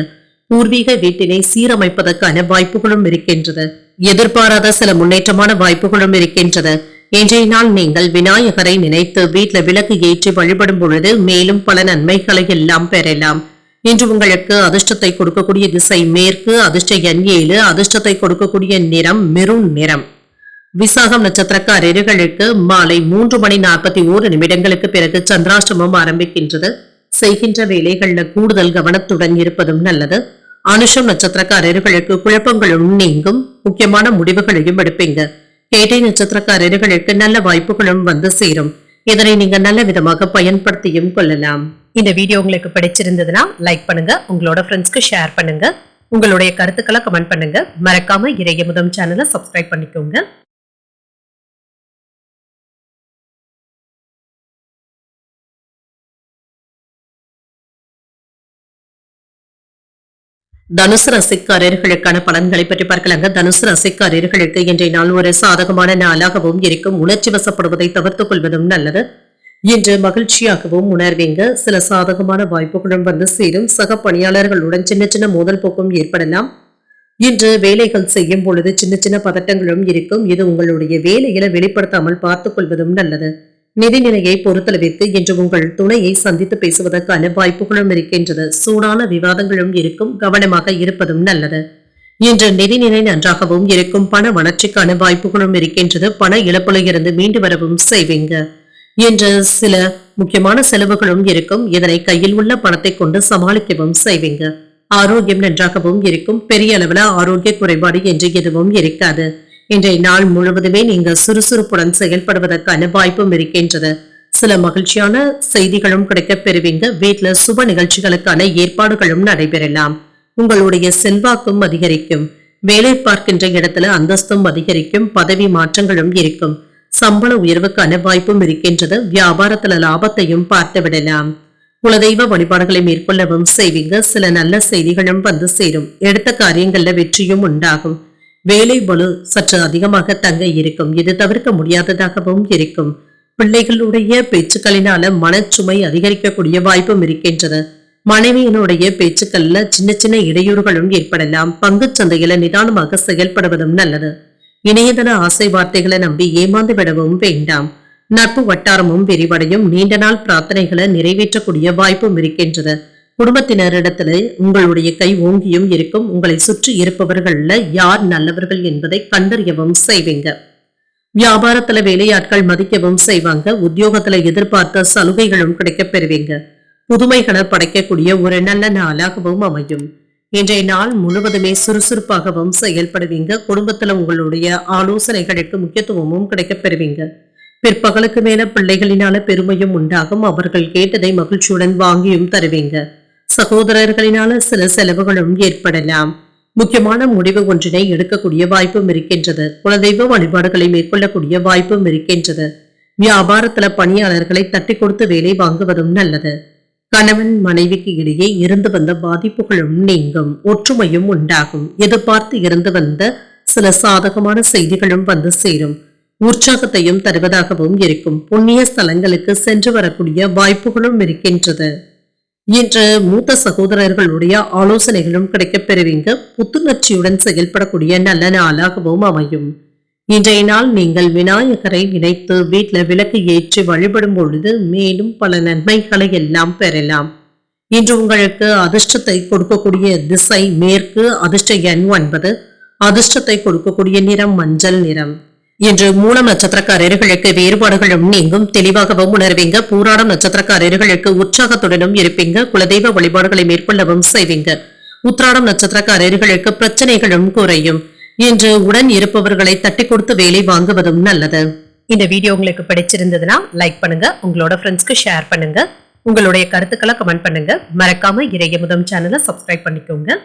பூர்வீக வீட்டினை சீரமைப்பதற்கான வாய்ப்புகளும் இருக்கின்றது. எதிர்பாராத சில முன்னேற்றமான வாய்ப்புகளும் இருக்கின்றது. இன்றைய நாள் நீங்கள் விநாயகரை நினைத்து வீட்டில் விளக்கு ஏற்றி வழிபடும் பொழுது மேலும் பல நன்மைகளை எல்லாம் பெறலாம். இன்று உங்களுக்கு அதிர்ஷ்டத்தை கொடுக்கக்கூடிய திசை மேற்கு. அதிர்ஷ்ட எண் 7. அதிர்ஷ்டத்தை கொடுக்கக்கூடிய நிறம் மெரூன் நிறம். விசாகம் நட்சத்திரக்காரர்களுக்கு மாலை 3:41 பிறகு சந்திராஷ்டமம் ஆரம்பிக்கின்றது. செய்கின்ற வேலைகள்ல கூடுதல் கவனத்துடன் இருப்பதும் நல்லது. அனுஷம் நட்சத்திரக்காரர்களுக்கு குழப்பங்களும் நீங்கும். முக்கியமான முடிவுகளையும் எடுப்பீங்க. கேட்டை நட்சத்திரக்காரர்களுக்கு நல்ல வாய்ப்புகளும் வந்து சேரும். இதனை நீங்க நல்ல விதமாக பயன்படுத்தியும் கொள்ளலாம். இந்த வீடியோ உங்களுக்கு பிடிச்சிருந்ததுன்னா லைக் பண்ணுங்க. உங்களோட ஃப்ரெண்ட்ஸ்க்கு ஷேர் பண்ணுங்க. உங்களுடைய கருத்துக்களை கமெண்ட் பண்ணுங்க. மறக்காம இறையமுதம் சேனலை சப்ஸ்கிரைப் பண்ணிக்கோங்க. தனுசு ராசிக்காரர்களுக்கான பலன்களை பற்றி பார்க்கலாங்க. தனுசு ராசிக்காரர்களுக்கு இன்றைய நாள் ஒரு சாதகமான நாளாகவும் இருக்கும். உணர்ச்சி வசப்படுவதை தவிர்த்துக் கொள்வதும் நல்லது. இன்று மகிழ்ச்சியாகவும் உணர்வீங்க. சில சாதகமான வாய்ப்புகளும் வந்து சேரும். சக பணியாளர்களுடன் சின்ன சின்ன மோதல் போக்கும் ஏற்படலாம். இன்று வேலைகள் செய்யும் பொழுது சின்ன சின்ன பதட்டங்களும் இருக்கும். இது உங்களுடைய வேலையில வெளிப்படுத்தாமல் பார்த்துக் கொள்வதும் நல்லது. நிதிநிலையை பொறுத்தளவிற்கு இன்று உங்கள் துணையை சந்தித்து பேசுவதற்கான வாய்ப்புகளும் இருக்கின்றது. சூடான விவாதங்களும் இருக்கும். கவனமாக இருப்பதும் நல்லது. இன்று நிதிநிலை நன்றாகவும் இருக்கும். பண வளர்ச்சிக்கான வாய்ப்புகளும் இருக்கின்றது. பண இழப்புல இருந்து மீண்டு வரவும் செய்வீங்க. இன்று சில முக்கியமான செலவுகளும் இருக்கும். இதனை கையில் உள்ள பணத்தை கொண்டு சமாளிக்கவும் செய்வீங்க. ஆரோக்கியம் நன்றாகவும் இருக்கும். பெரிய அளவுல ஆரோக்கிய குறைபாடு என்று எதுவும் இருக்காது. இன்றைய நாள் முழுவதுமே நீங்க சுறுசுறுப்புடன் செயல்படுவதற்கான வாய்ப்பும் இருக்கின்றது. சில மகிழ்ச்சியான செய்திகளும் கிடைக்கப் பெறுவீங்க. வீட்டுல சுப நிகழ்ச்சிகளுக்கான ஏற்பாடுகளும் நடைபெறலாம். உங்களுடைய செல்வாக்கும் அதிகரிக்கும். வேலை பார்க்கின்ற இடத்துல அந்தஸ்தும் அதிகரிக்கும். பதவி மாற்றங்களும் இருக்கும். சம்பள உயர்வுக்கான வாய்ப்பும் இருக்கின்றது. வியாபாரத்துல லாபத்தையும் பார்த்து விடலாம். குலதெய்வ வழிபாடுகளை மேற்கொள்ளவும் செய்வீங்க. சில நல்ல செய்திகளும் வந்து சேரும். எடுத்த காரியங்கள்ல வெற்றியும் உண்டாகும். வேலை பளு சற்று அதிகமாக தங்க இருக்கும். இது தவிர்க்க முடியாததாகவும் இருக்கும். பிள்ளைகளுடைய பேச்சுக்களினால மனச்சுமை அதிகரிக்கக்கூடிய வாய்ப்பும் இருக்கின்றது. மனைவியினுடைய பேச்சுக்கள்ல சின்ன சின்ன இடையூறுகளும் ஏற்படலாம். பங்கு சந்தையில நிதானமாக செயல்படுவதும் நல்லது. இணையதள ஆசை வார்த்தைகளை நம்பி ஏமாந்து விடவும் வேண்டாம். நட்பு வட்டாரமும் விரிவடையும். நீண்ட நாள் பிரார்த்தனைகளை நிறைவேற்றக்கூடிய வாய்ப்பும் இருக்கின்றது. குடும்பத்தினரிடத்துல உங்களுடைய கை ஓங்கியும் இருக்கும். உங்களை சுற்றி இருப்பவர்கள்ல யார் நல்லவர்கள் என்பதை கண்டறியவும் செய்வீங்க. வியாபாரத்துல வேலையாட்கள் மதிக்கவும் செய்வாங்க. உத்தியோகத்துல எதிர்பார்த்த சலுகைகளும் கிடைக்கப் பெறுவீங்க. புதுமைகளை படைக்கக்கூடிய ஒரு நல்ல நாளாகவும் அமையும். இன்றைய நாள் முழுவதுமே சுறுசுறுப்பாகவும் செயல்படுவீங்க. குடும்பத்துல உங்களுடைய ஆலோசனைகளுக்கு முக்கியத்துவமும் கிடைக்கப் பெறுவீங்க. பிற்பகலுக்கு மேல பிள்ளைகளினால பெருமையும் உண்டாகும். அவர்கள் கேட்டதை மகிழ்ச்சியுடன் வாங்கியும் தருவீங்க. சகோதரர்களினால சில செலவுகளும் ஏற்படலாம். முக்கியமான முடிவு ஒன்றினை எடுக்கக்கூடிய வாய்ப்பும் இருக்கின்றது. குலதெய்வ வழிபாடுகளை மேற்கொள்ளக்கூடிய வாய்ப்பும் இருக்கின்றது. வியாபாரத்துல பணியாளர்களை தட்டி கொடுத்து வேலை வாங்குவதும் நல்லது. கணவன் மனைவிக்கு இடையே இருந்து வந்த பாதிப்புகளும் நீங்கும், ஒற்றுமையும் உண்டாகும். எதிர்பார்த்து இருந்து வந்த சில சாதகமான செய்திகளும் வந்து சேரும். உற்சாகத்தையும் தருவதாகவும் இருக்கும். புண்ணிய ஸ்தலங்களுக்கு சென்று வரக்கூடிய வாய்ப்புகளும் இருக்கின்றது. இன்று மூத்த சகோதரர்களுடைய ஆலோசனைகளும் கிடைக்கப் பெறுவீங்க. புத்துணர்ச்சியுடன் செயல்படக்கூடிய நல்ல நாளாகவும் அமையும். இன்றைய நாள் நீங்கள் விநாயகரை நினைத்து வீட்டில் விளக்கு ஏற்றி வழிபடும் பொழுது மேலும் பல நன்மைகளை எல்லாம் பெறலாம். இன்று உங்களுக்கு அதிர்ஷ்டத்தை கொடுக்கக்கூடிய திசை மேற்கு, அதிர்ஷ்ட எண் 9, அதிர்ஷ்டத்தை கொடுக்கக்கூடிய நிறம் மஞ்சள் நிறம். இன்று மூலம் நட்சத்திரக்காரர்களுக்கு வேறுபாடுகளும் நீங்கும், தெளிவாகவும் உணர்வீங்க. பூராடம் நட்சத்திரக்காரர்களுக்கு உற்சாகத்துடனும் இருப்பீங்க. குலதெய்வ வழிபாடுகளை மேற்கொள்ளவும் செய்வீங்க. உத்திராடம் நட்சத்திரக்காரர்களுக்கு பிரச்சனைகளும் குறையும். இன்று உடன் இருப்பவர்களை தட்டி கொடுத்து வேலை வாங்குவதும் நல்லது. இந்த வீடியோ உங்களுக்கு பிடிச்சிருந்ததுன்னா லைக் பண்ணுங்க, உங்களோட ஃப்ரெண்ட்ஸ்க்கு ஷேர் பண்ணுங்க, உங்களுடைய கருத்துக்களை கமெண்ட் பண்ணுங்க. மறக்காம இறையமுதம் சேனலை சப்ஸ்கிரைப் பண்ணிக்கோங்க.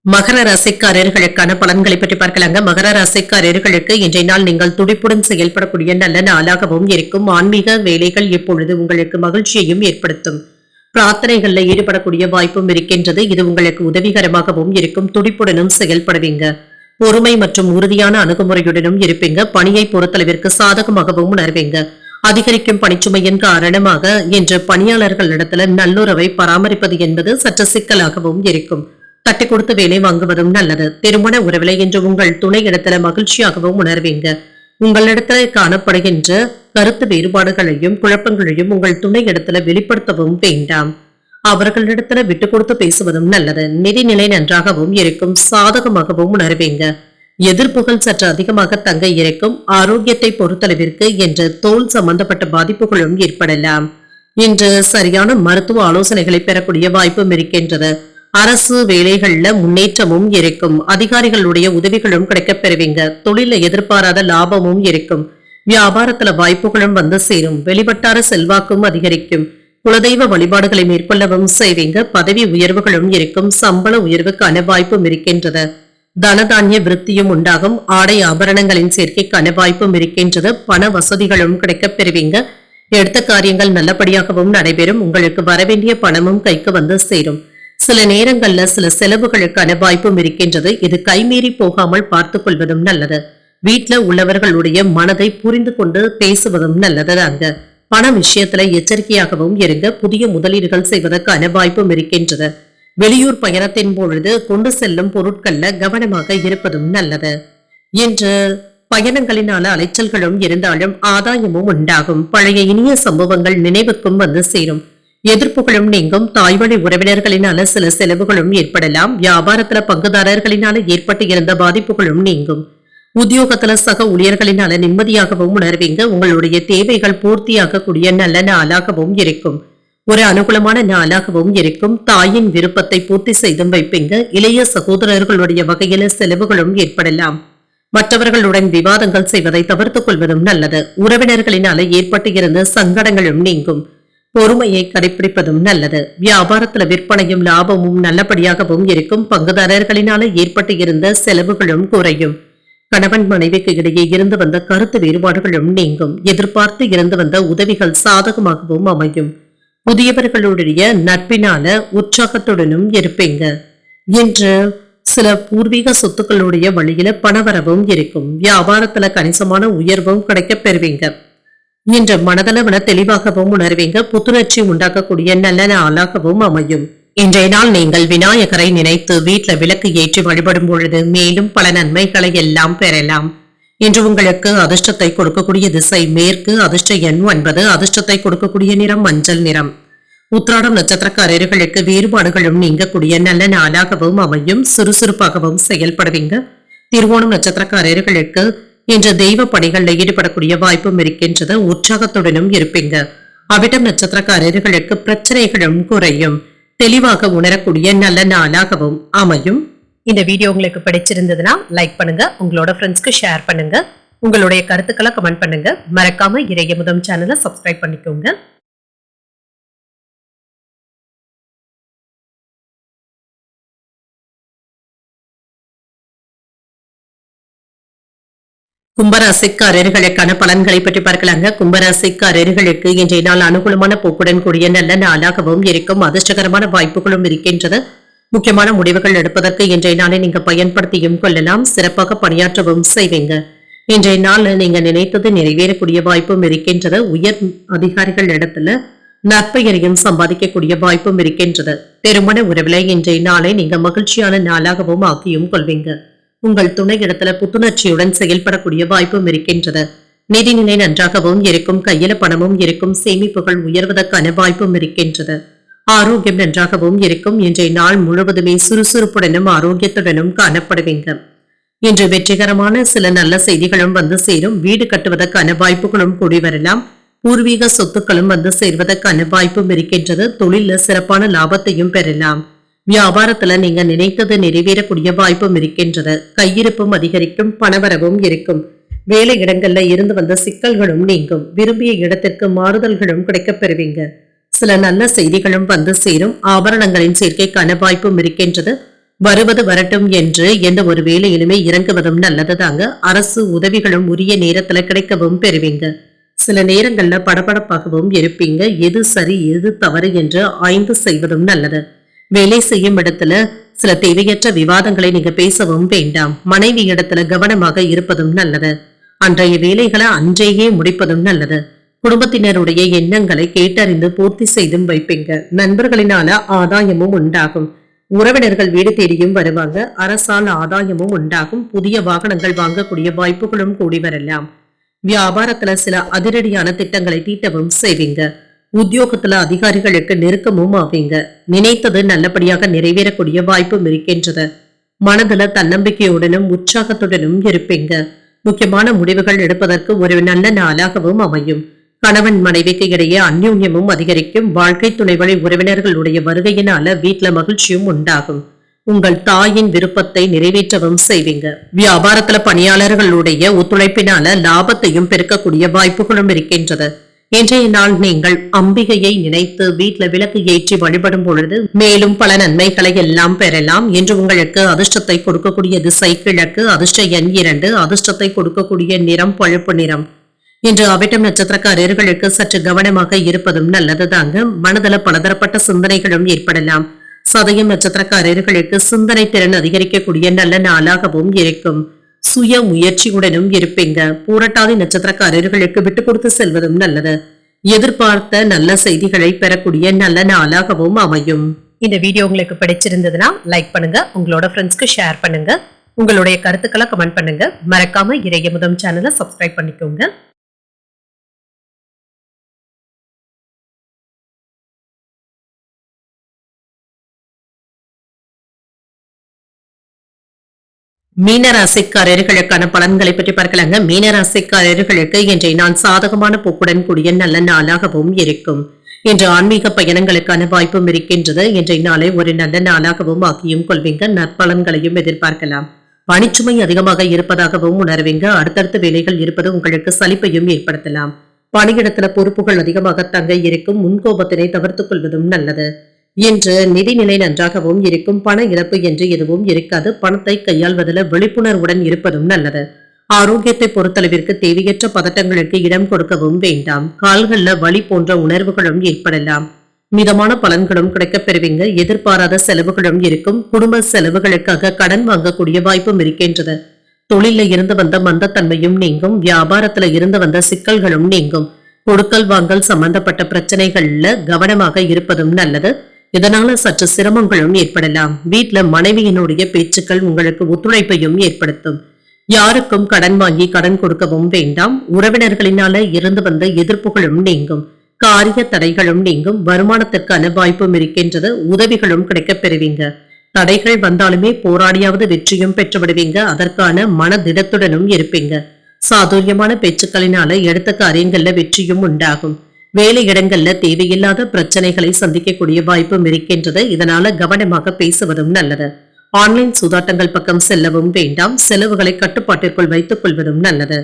மகர ராசிக்காரர்களுக்கான பலன்களை பற்றி பார்க்கலாங்க. மகர ராசிக்காரர்களுக்கு இன்றைய நாள் நீங்கள் துடிப்புடன் செயல்படக்கூடிய நல்ல நாளாகவும் இருக்கும். ஆன்மீக வேலைகள் இப்பொழுது உங்களுக்கு மகிழ்ச்சியையும் ஏற்படுத்தும். பிரார்த்தனைகள்ல ஈடுபடக்கூடிய வாய்ப்பும் இருக்கின்றது. இது உங்களுக்கு உதவிகரமாகவும் இருக்கும். துடிப்புடனும் செயல்படுவீங்க. பொறுமை மற்றும் உறுதியான அணுகுமுறையுடனும் இருப்பீங்க. பணியை பொறுத்தளவிற்கு சாதகமாகவும் உணர்வீங்க. அதிகரிக்கும் பணிச்சுமையின் காரணமாக இன்று பணியாளர்களிடத்துல நல்லுறவை பராமரிப்பது என்பது சற்று சிக்கலாகவும் இருக்கும். தட்டி கொடுத்து வேலை வாங்குவதும் நல்லது. திருமண உறவில இன்று உங்கள் துணை இடத்துல மகிழ்ச்சியாகவும் உணர்வீங்க. உங்களிடத்துல காணப்படுகின்ற கருத்து வேறுபாடுகளையும் குழப்பங்களையும் உங்கள் துணை இடத்துல வெளிப்படுத்தவும் வேண்டாம். அவர்களிடத்துல விட்டு கொடுத்து பேசுவதும் நல்லது. நிதிநிலை நன்றாகவும் இருக்கும். சாதகமாகவும் உணர்வீங்க. எதிர்ப்புகள் சற்று அதிகமாக தங்க இருக்கும். ஆரோக்கியத்தை பொறுத்தளவிற்கு என்ற தோல் சம்பந்தப்பட்ட பாதிப்புகளும் ஏற்படலாம். இன்று சரியான மருத்துவ ஆலோசனைகளை பெறக்கூடிய வாய்ப்பும் இருக்கின்றது. அரசு வேலைகள்ல முன்னேற்றமும் இருக்கும். அதிகாரிகளுடைய உதவிகளும் கிடைக்கப் பெறுவீங்க. தொழில எதிர்பாராத லாபமும் இருக்கும். வியாபாரத்துல வாய்ப்புகளும் வந்து சேரும். வெளிவட்டார செல்வாக்கும் அதிகரிக்கும். குலதெய்வ வழிபாடுகளை மேற்கொள்ளவும் செய்வீங்க. பதவி உயர்வுகளும் இருக்கும். சம்பள உயர்வுக்கான வாய்ப்பும் இருக்கின்றது. தனதானிய விருத்தியும் உண்டாகும். ஆடை ஆபரணங்களின் சேர்க்கைக்கான வாய்ப்பும் இருக்கின்றது. பண வசதிகளும் கிடைக்கப் பெறுவீங்க. எடுத்த காரியங்கள் நல்லபடியாகவும் நடைபெறும். உங்களுக்கு வரவேண்டிய பணமும் கைக்கு வந்து சேரும். சில நேரங்கள்ல சில செலவுகளுக்கான வாய்ப்பும் இருக்கின்றது. இது கைமீறி போகாமல் பார்த்துக் கொள்வதும் நல்லது. வீட்டுல உள்ளவர்களுடைய மனதை புரிந்து கொண்டு பேசுவதும் நல்லது. அங்க பண விஷயத்துல எச்சரிக்கையாகவும் இருங்க. புதிய முதலீடுகள் செய்வதற்கான வாய்ப்பும் இருக்கின்றது. வெளியூர் பயணத்தின் பொழுது கொண்டு செல்லும் பொருட்கள்ல கவனமாக இருப்பதும் நல்லது. இன்று பயணங்களினால அலைச்சல்களும் இருந்தாலும் ஆதாயமும் உண்டாகும். பழைய இனிய சம்பவங்கள் நினைவுக்கும் வந்து சேரும். எதிர்ப்புகளும் நீங்கும். தாய்வழி உறவினர்களினால சில செலவுகளும் ஏற்படலாம். வியாபாரத்துல பங்குதாரர்களினால ஏற்பட்டு இருந்த பாதிப்புகளும் நீங்கும். உத்தியோகத்துல சக ஊழியர்களினால நிம்மதியாகவும் உணர்வீங்க. உங்களுடைய தேவைகள் பூர்த்தியாகக்கூடிய நல்ல நாளாகவும் இருக்கும். ஒரு அனுகூலமான நாளாகவும் இருக்கும். தாயின் விருப்பத்தை பூர்த்தி செய்தும் வைப்பீங்க. இளைய சகோதரர்களுடைய வகையில செலவுகளும் ஏற்படலாம். மற்றவர்களுடன் விவாதங்கள் செய்வதை தவிர்த்துக் கொள்வதும் நல்லது. உறவினர்களினால ஏற்பட்டு இருந்த சங்கடங்களும் நீங்கும். பொறுமையை கடைபிடிப்பதும் நல்லது. வியாபாரத்துல விற்பனையும் லாபமும் நல்லபடியாகவும் இருக்கும். பங்குதாரர்களினால ஏற்பட்டு இருந்த செலவுகளும் குறையும். கணவன் மனைவிக்கு இடையே இருந்து வந்த கருத்து வேறுபாடுகளும் நீங்கும். எதிர்பார்த்து இருந்து வந்த உதவிகள் சாதகமாகவும் அமையும். புதியவர்களுடைய நட்பினால உற்சாகத்துடனும் இருப்பீங்க. இன்று சில பூர்வீக சொத்துக்களுடைய வழியில பணவரவும் இருக்கும். வியாபாரத்துல கணிசமான உயர்வும் கிடைக்கப் பெறுவீங்க. இன்று மனதளவுல தெளிவாகவும் உணர்வீங்க. புத்துணர்ச்சி உண்டாக்கக்கூடிய நல்ல நாளாகவும் அமையும். இன்றைய நாள் நீங்கள் விநாயகரை நினைத்து வீட்டுல விளக்கு ஏற்றி வழிபடும் பொழுது மேலும் பல நன்மைகளை எல்லாம் பெறலாம். இன்று உங்களுக்கு அதிர்ஷ்டத்தை கொடுக்கக்கூடிய திசை மேற்கு, அதிர்ஷ்ட எண் 9, அதிர்ஷ்டத்தை கொடுக்கக்கூடிய நிறம் மஞ்சள் நிறம். உத்திராடம் நட்சத்திரக்காரர்களுக்கு வேறுபாடுகளும் நீங்கக்கூடிய நல்ல நாளாகவும் அமையும். சுறுசுறுப்பாகவும் செயல்படுவீங்க. திருவோணம் நட்சத்திரக்காரர்களுக்கு இன்று தெய்வ பணிகள்ல ஈடுபடக்கூடிய வாய்ப்பும் இருக்கின்றது. உற்சாகத்துடனும் இருப்பீங்க. அவிட்டம் நட்சத்திரக்காரர்களுக்கு பிரச்சனைகளும் குறையும். தெளிவாக உணரக்கூடிய நல்ல நாளாகவும் அமையும். இந்த வீடியோ உங்களுக்கு பிடிச்சிருந்ததுன்னா லைக் பண்ணுங்க, உங்களோட ஃப்ரெண்ட்ஸ்க்கு ஷேர் பண்ணுங்க, உங்களுடைய கருத்துக்களை கமெண்ட் பண்ணுங்க. மறக்காம இறையமுதம் சேனலை சப்ஸ்கிரைப் பண்ணிக்கோங்க. கும்பராசிக்காரர்களுக்கான பலன்களை பற்றி பார்க்கலாங்க. கும்பராசிக்காரர்களுக்கு இன்றைய நாள் அனுகூலமான போக்குடன் கூடிய நல்ல நாளாகவும் இருக்கும். அதிர்ஷ்டகரமான வாய்ப்புகளும் இருக்கின்றது. முக்கியமான முடிவுகள் எடுப்பதற்கு இன்றைய நாளை நீங்க பயன்படுத்தியும் கொள்ளலாம். சிறப்பாக பணியாற்றவும் செய்வீங்க. இன்றைய நாள் நீங்க நினைத்தது நிறைவேறக்கூடிய வாய்ப்பும் இருக்கின்றது. உயர் அதிகாரிகள் இடத்துல நற்பெயரையும் சம்பாதிக்கக்கூடிய வாய்ப்பும் இருக்கின்றது. திருமண உறவில இன்றைய நாளை நீங்க மகிழ்ச்சியான நாளாகவும் ஆக்கியும் கொள்வீங்க. உங்கள் துணை இடத்துல புத்துணர்ச்சியுடன் செயல்படக்கூடிய வாய்ப்பும் இருக்கின்றது. நிதிநிலை நன்றாகவும் இருக்கும். கையில பணமும் இருக்கும். சேமிப்புகள் உயர்வதற்கான வாய்ப்பும் இருக்கின்றது. ஆரோக்கியம் நன்றாகவும் இருக்கும். இன்றைய நாள் முழுவதுமே சுறுசுறுப்புடனும் ஆரோக்கியத்துடனும் காணப்படுவீங்க. இன்று வெற்றிகரமான சில நல்ல செய்திகளும் வந்து சேரும். வீடு கட்டுவதற்கான வாய்ப்புகளும் கூடி வரலாம். பூர்வீக சொத்துக்களும் வந்து சேர்வதற்கான வாய்ப்பும் இருக்கின்றது. தொழில சிறப்பான லாபத்தையும் பெறலாம். வியாபாரத்துல நீங்க நினைத்தது நிறைவேறக்கூடிய வாய்ப்பும் இருக்கின்றது. கையிருப்பும் அதிகரிக்கும். பணவரவும் இருக்கும். வேலை இடங்கள்ல இருந்து வந்த சிக்கல்களும் நீங்கும். விரும்பிய இடத்திற்கு மாறுதல்களும் கிடைக்கப் பெறுவீங்க. சில நல்ல செய்திகளும் வந்து சேரும். ஆபரணங்களின் சேர்க்கைக்கான வாய்ப்பும் இருக்கின்றது. வருவது வரட்டும் என்று எந்த ஒரு வேலையிலுமே இறங்குவதும் நல்லதுதாங்க. அரசு உதவிகளும் உரிய நேரத்துல கிடைக்கவும் பெறுவீங்க. சில நேரங்கள்ல படபடப்பாகவும் இருப்பீங்க. எது சரி எது தவறு என்று ஆய்ந்து செய்வதும் நல்லது. வேலை செய்யும் இடத்துல சில தேவையற்ற விவாதங்களை நீங்க பேசவும் வேண்டாம். மனைவி இடத்துல கவனமாக இருப்பதும் நல்லது. அன்றைய வேலைகளை அன்றையே முடிப்பதும் நல்லது. குடும்பத்தினருடைய எண்ணங்களை கேட்டறிந்து பூர்த்தி செய்தும் வைப்பீங்க. நண்பர்களினால ஆதாயமும் உண்டாகும். உறவினர்கள் வீடு தேடியும் வருவாங்க. அரசால் ஆதாயமும் உண்டாகும். புதிய வாகனங்கள் வாங்கக்கூடிய வாய்ப்புகளும் கூடி வரலாம். வியாபாரத்துல சில அதிரடியான திட்டங்களை தீட்டவும் செய்வீங்க. உத்தியோகத்துல அதிகாரிகளுக்கு நெருக்கமும் ஆவீங்க. நினைத்தது நல்லபடியாக நிறைவேறக்கூடிய வாய்ப்பும் இருக்கின்றது. மனதுல தன்னம்பிக்கையுடனும் உற்சாகத்துடனும் இருப்பீங்க. முக்கியமான முடிவுகள் எடுப்பதற்கு ஒரு நல்ல நாளாகவும் அமையும். கணவன் மனைவிக்கு இடையே அந்யோன்யமும் அதிகரிக்கும். வாழ்க்கை துணை வழி உறவினர்களுடைய வருகையினால வீட்டுல மகிழ்ச்சியும் உண்டாகும். உங்கள் தாயின் விருப்பத்தை நிறைவேற்றவும் செய்வீங்க. வியாபாரத்துல பணியாளர்களுடைய ஒத்துழைப்பினால லாபத்தையும் பெருக்கக்கூடிய வாய்ப்புகளும் இருக்கின்றது. இன்றைய நாள் நீங்கள் அம்பிகையை நினைத்து வீட்டுல விளக்கு ஏற்றி வழிபடும் பொழுது மேலும் பல நன்மைகளை எல்லாம் பெறலாம். என்று உங்களுக்கு அதிர்ஷ்டத்தை கொடுக்கக்கூடிய திசை கிழக்கு. அதிர்ஷ்ட எண் 2. அதிர்ஷ்டத்தை கொடுக்கக்கூடிய நிறம் பழுப்பு நிறம். இன்று அவிட்டம் நட்சத்திரக்காரர்களுக்கு சற்று கவனமாக இருப்பதும் நல்லதுதாங்க. மனதில் பலதரப்பட்ட சிந்தனைகளும் ஏற்படலாம். சதயம் நட்சத்திரக்காரர்களுக்கு சிந்தனை திறன் அதிகரிக்கக்கூடிய நல்ல நாளாகவும் இருக்கும். சுய முயற்சியுடனும் இருப்பீங்க. பூரட்டாதி நட்சத்திரக்காரர்களுக்கு விட்டு கொடுத்து செல்வதும் நல்லது. எதிர்பார்த்த நல்ல செய்திகளை பெறக்கூடிய நல்ல நாளாகவும் அமையும். இந்த வீடியோ உங்களுக்கு பிடிச்சிருந்ததுன்னா லைக் பண்ணுங்க. உங்களோட ஃப்ரெண்ட்ஸ்க்கு ஷேர் பண்ணுங்க. உங்களுடைய கருத்துக்களை கமெண்ட் பண்ணுங்க. மறக்காம இறையமுதம் சேனலை சப்ஸ்கிரைப் பண்ணிக்கோங்க. மீனராசிக்காரர்களுக்கான பலன்களை பற்றி பார்க்கலாங்க. மீனராசிக்காரர்களுக்கு இன்றைய நாள் சாதகமான போக்குடன் கூடிய நல்ல நாளாகவும் இருக்கும். இன்று ஆன்மீக பயணங்களுக்கான வாய்ப்பும் இருக்கின்றது. இன்றைய நாளை ஒரு நல்ல நாளாகவும் ஆக்கியும் கொள்வீங்க. நற்பலன்களையும் எதிர்பார்க்கலாம். பணிச்சுமை அதிகமாக இருப்பதாகவும் உணர்வீங்க. அடுத்தடுத்த வேலைகள் இருப்பது உங்களுக்கு சலிப்பையும் ஏற்படுத்தலாம். பணியிடத்துல பொறுப்புகள் அதிகமாக தங்க இருக்கும். முன்கோபத்தினை தவிர்த்துக் கொள்வதும் நல்லது. இன்று நிதிநிலை நன்றாகவும் இருக்கும். பண இழப்பு என்று எதுவும் இருக்காது. பணத்தை கையாள்வதில் விழிப்புணர்வுடன் இருப்பதும் நல்லது. ஆரோக்கியத்தை பொறுத்தளவிற்கு தேவையற்ற பதட்டங்களுக்கு இடம் கொடுக்கவும் வேண்டாம். கால்கள்ல வலி போன்ற உணர்வுகளும் ஏற்படலாம். மிதமான பலன்களும் கிடைக்கப் பெறுவீங்க. எதிர்பாராத செலவுகளும் இருக்கும். குடும்ப செலவுகளுக்காக கடன் வாங்கக்கூடிய வாய்ப்பும் இருக்கின்றது. தொழில இருந்து வந்த மந்தத்தன்மையும் நீங்கும். வியாபாரத்துல இருந்து வந்த சிக்கல்களும் நீங்கும். கொடுக்கல் வாங்கல் சம்பந்தப்பட்ட பிரச்சனைகள்ல கவனமாக இருப்பதும் நல்லது. இதனால சற்று சிரமங்களும் ஏற்படலாம். வீட்டுல மனைவியினுடைய பேச்சுக்கள் உங்களுக்கு ஒத்துழைப்பையும் ஏற்படுத்தும். யாருக்கும் கடன் வாங்கி கடன் கொடுக்கவும் வேண்டாம். உறவினர்களினால இருந்து வந்த எதிர்ப்புகளும் நீங்கும். காரிய தடைகளும் நீங்கும். வருமானத்திற்கான வாய்ப்பும் இருக்கின்றது. உதவிகளும் கிடைக்கப் பெறுவீங்க. தடைகள் வந்தாலுமே போராடியாவது வெற்றியும் பெற்று விடுவீங்க. அதற்கான மனதிடத்துடனும் இருப்பீங்க. சாதுரியமான பேச்சுக்களினால எடுத்த காரியங்கள்ல வெற்றியும் உண்டாகும். வேலை இடங்கள்ல தேவையில்லாத பிரச்சனைகளை சந்திக்கக்கூடிய வாய்ப்பும் இருக்கின்றது. இதனால கவனமாக பேசுவதும் நல்லது. ஆன்லைன் சூதாட்டங்கள் பக்கம் செல்லவும் வேண்டாம். செலவுகளை கட்டுப்பாட்டிற்குள் வைத்துக் கொள்வதும் நல்லது.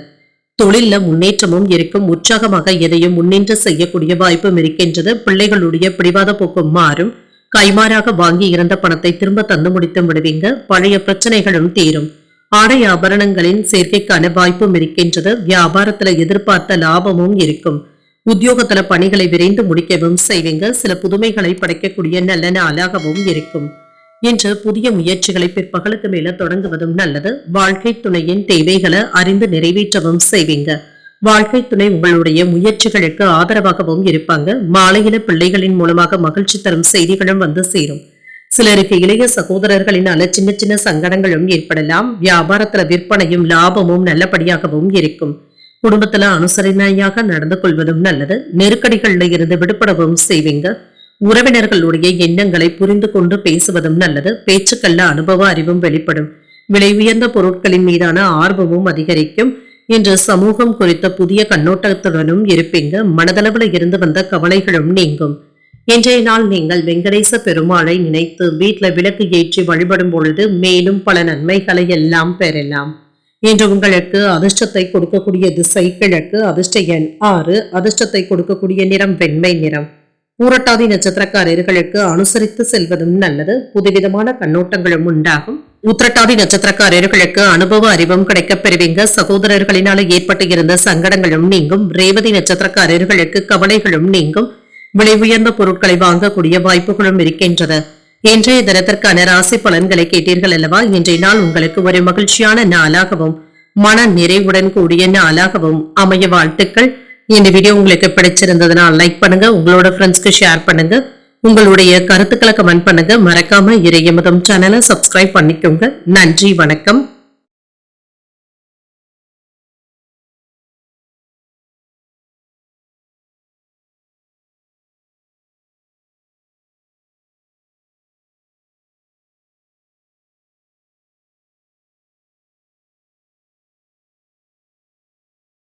தொழில முன்னேற்றமும் இருக்கும். உற்சாகமாக எதையும் முன்னின்று செய்யக்கூடிய வாய்ப்பும் இருக்கின்றது. பிள்ளைகளுடைய பிடிவாத போக்கும் மாறும். கைமாறாக வாங்கி இருந்த பணத்தை திரும்ப தந்து முடித்து விடுவீங்க. பழைய பிரச்சனைகளும் தீரும். ஆடை ஆபரணங்களின் சேர்க்கைக்கான வாய்ப்பும் இருக்கின்றது. வியாபாரத்துல எதிர்பார்த்த லாபமும் இருக்கும். உத்தியோகத்துல பணிகளை விரைந்து முடிக்கவும் செய்வீங்க. சில புதுமைகளை படைக்கக்கூடிய நல்ல நாளாகவும் இருக்கும். இன்று புதிய முயற்சிகளை பிற்பகலுக்கு மேல தொடங்குவதும் நல்லது. வாழ்க்கை துணையின் தேவைகளை அறிந்து நிறைவேற்றவும் செய்வீங்க. வாழ்க்கை துணை உங்களுடைய முயற்சிகளுக்கு ஆதரவாகவும் இருப்பாங்க. மாலையில பிள்ளைகளின் மூலமாக மகிழ்ச்சி தரும் செய்திகளும் வந்து சேரும். சிலருக்கு இளைய சகோதரர்களினால சின்ன சின்ன சங்கடங்களும் ஏற்படலாம். வியாபாரத்துல விற்பனையும் லாபமும் நல்லபடியாகவும் இருக்கும். குடும்பத்துல அனுசரணையாக நடந்து கொள்வதும் நல்லது. நெருக்கடிகள்ல இருந்து விடுபடவும் செய்வீங்க. உறவினர்களுடைய எண்ணங்களை புரிந்து கொண்டு பேசுவதும் நல்லது. பேச்சுக்கள்ல அனுபவ அறிவும் வெளிப்படும். விலை உயர்ந்த பொருட்களின் மீதான ஆர்வமும் அதிகரிக்கும். இன்று சமூகம் குறித்த புதிய கண்ணோட்டத்துடனும் இருப்பீங்க. மனதளவுல இருந்து வந்த கவலைகளும் நீங்கும். இன்றைய நாள் நீங்கள் வெங்கடேச பெருமாளை நினைத்து வீட்டுல விளக்கு ஏற்றி வழிபடும் பொழுது மேலும் பல நன்மைகளை எல்லாம் பெறலாம். இன்று உங்களுக்கு அதிர்ஷ்டத்தை கொடுக்கக்கூடிய திசை கிழக்கு. அதிர்ஷ்ட எண் 6. அதிர்ஷ்டத்தை கொடுக்கக்கூடிய நிறம் வெண்மை நிறம். பூரட்டாதி நட்சத்திரக்காரர்களுக்கு அனுசரித்து செல்வதும் நல்லது. புதுவிதமான கண்ணோட்டங்களும் உண்டாகும். உத்திரட்டாதி நட்சத்திரக்காரர்களுக்கு அனுபவ அறிவும் கிடைக்கப் பெறுவீங்க. சகோதரர்களினால ஏற்பட்டு இருந்த சங்கடங்களும் நீங்கும். ரேவதி நட்சத்திரக்காரர்களுக்கு கவலைகளும் நீங்கும். விலை உயர்ந்த பொருட்களை வாங்கக்கூடிய வாய்ப்புகளும் இருக்கின்றது. இன்றைய தினத்திற்கான ராசி பலன்களை கேட்டீர்கள் அல்லவா? இன்றைய நாள் உங்களுக்கு ஒரு மகிழ்ச்சியான நாளாகவும் மன நிறைவுடன் கூடிய நாளாகவும் அமைய வாழ்த்துக்கள். இந்த வீடியோ உங்களுக்கு பிடிச்சிருந்ததுன்னா லைக் பண்ணுங்க. உங்களோட ஃப்ரெண்ட்ஸ்க்கு ஷேர் பண்ணுங்க. உங்களுடைய கருத்துக்களை கமெண்ட் பண்ணுங்க. மறக்காம இறையமுதம் சேனலை சப்ஸ்கிரைப் பண்ணிக்கோங்க. நன்றி, வணக்கம்.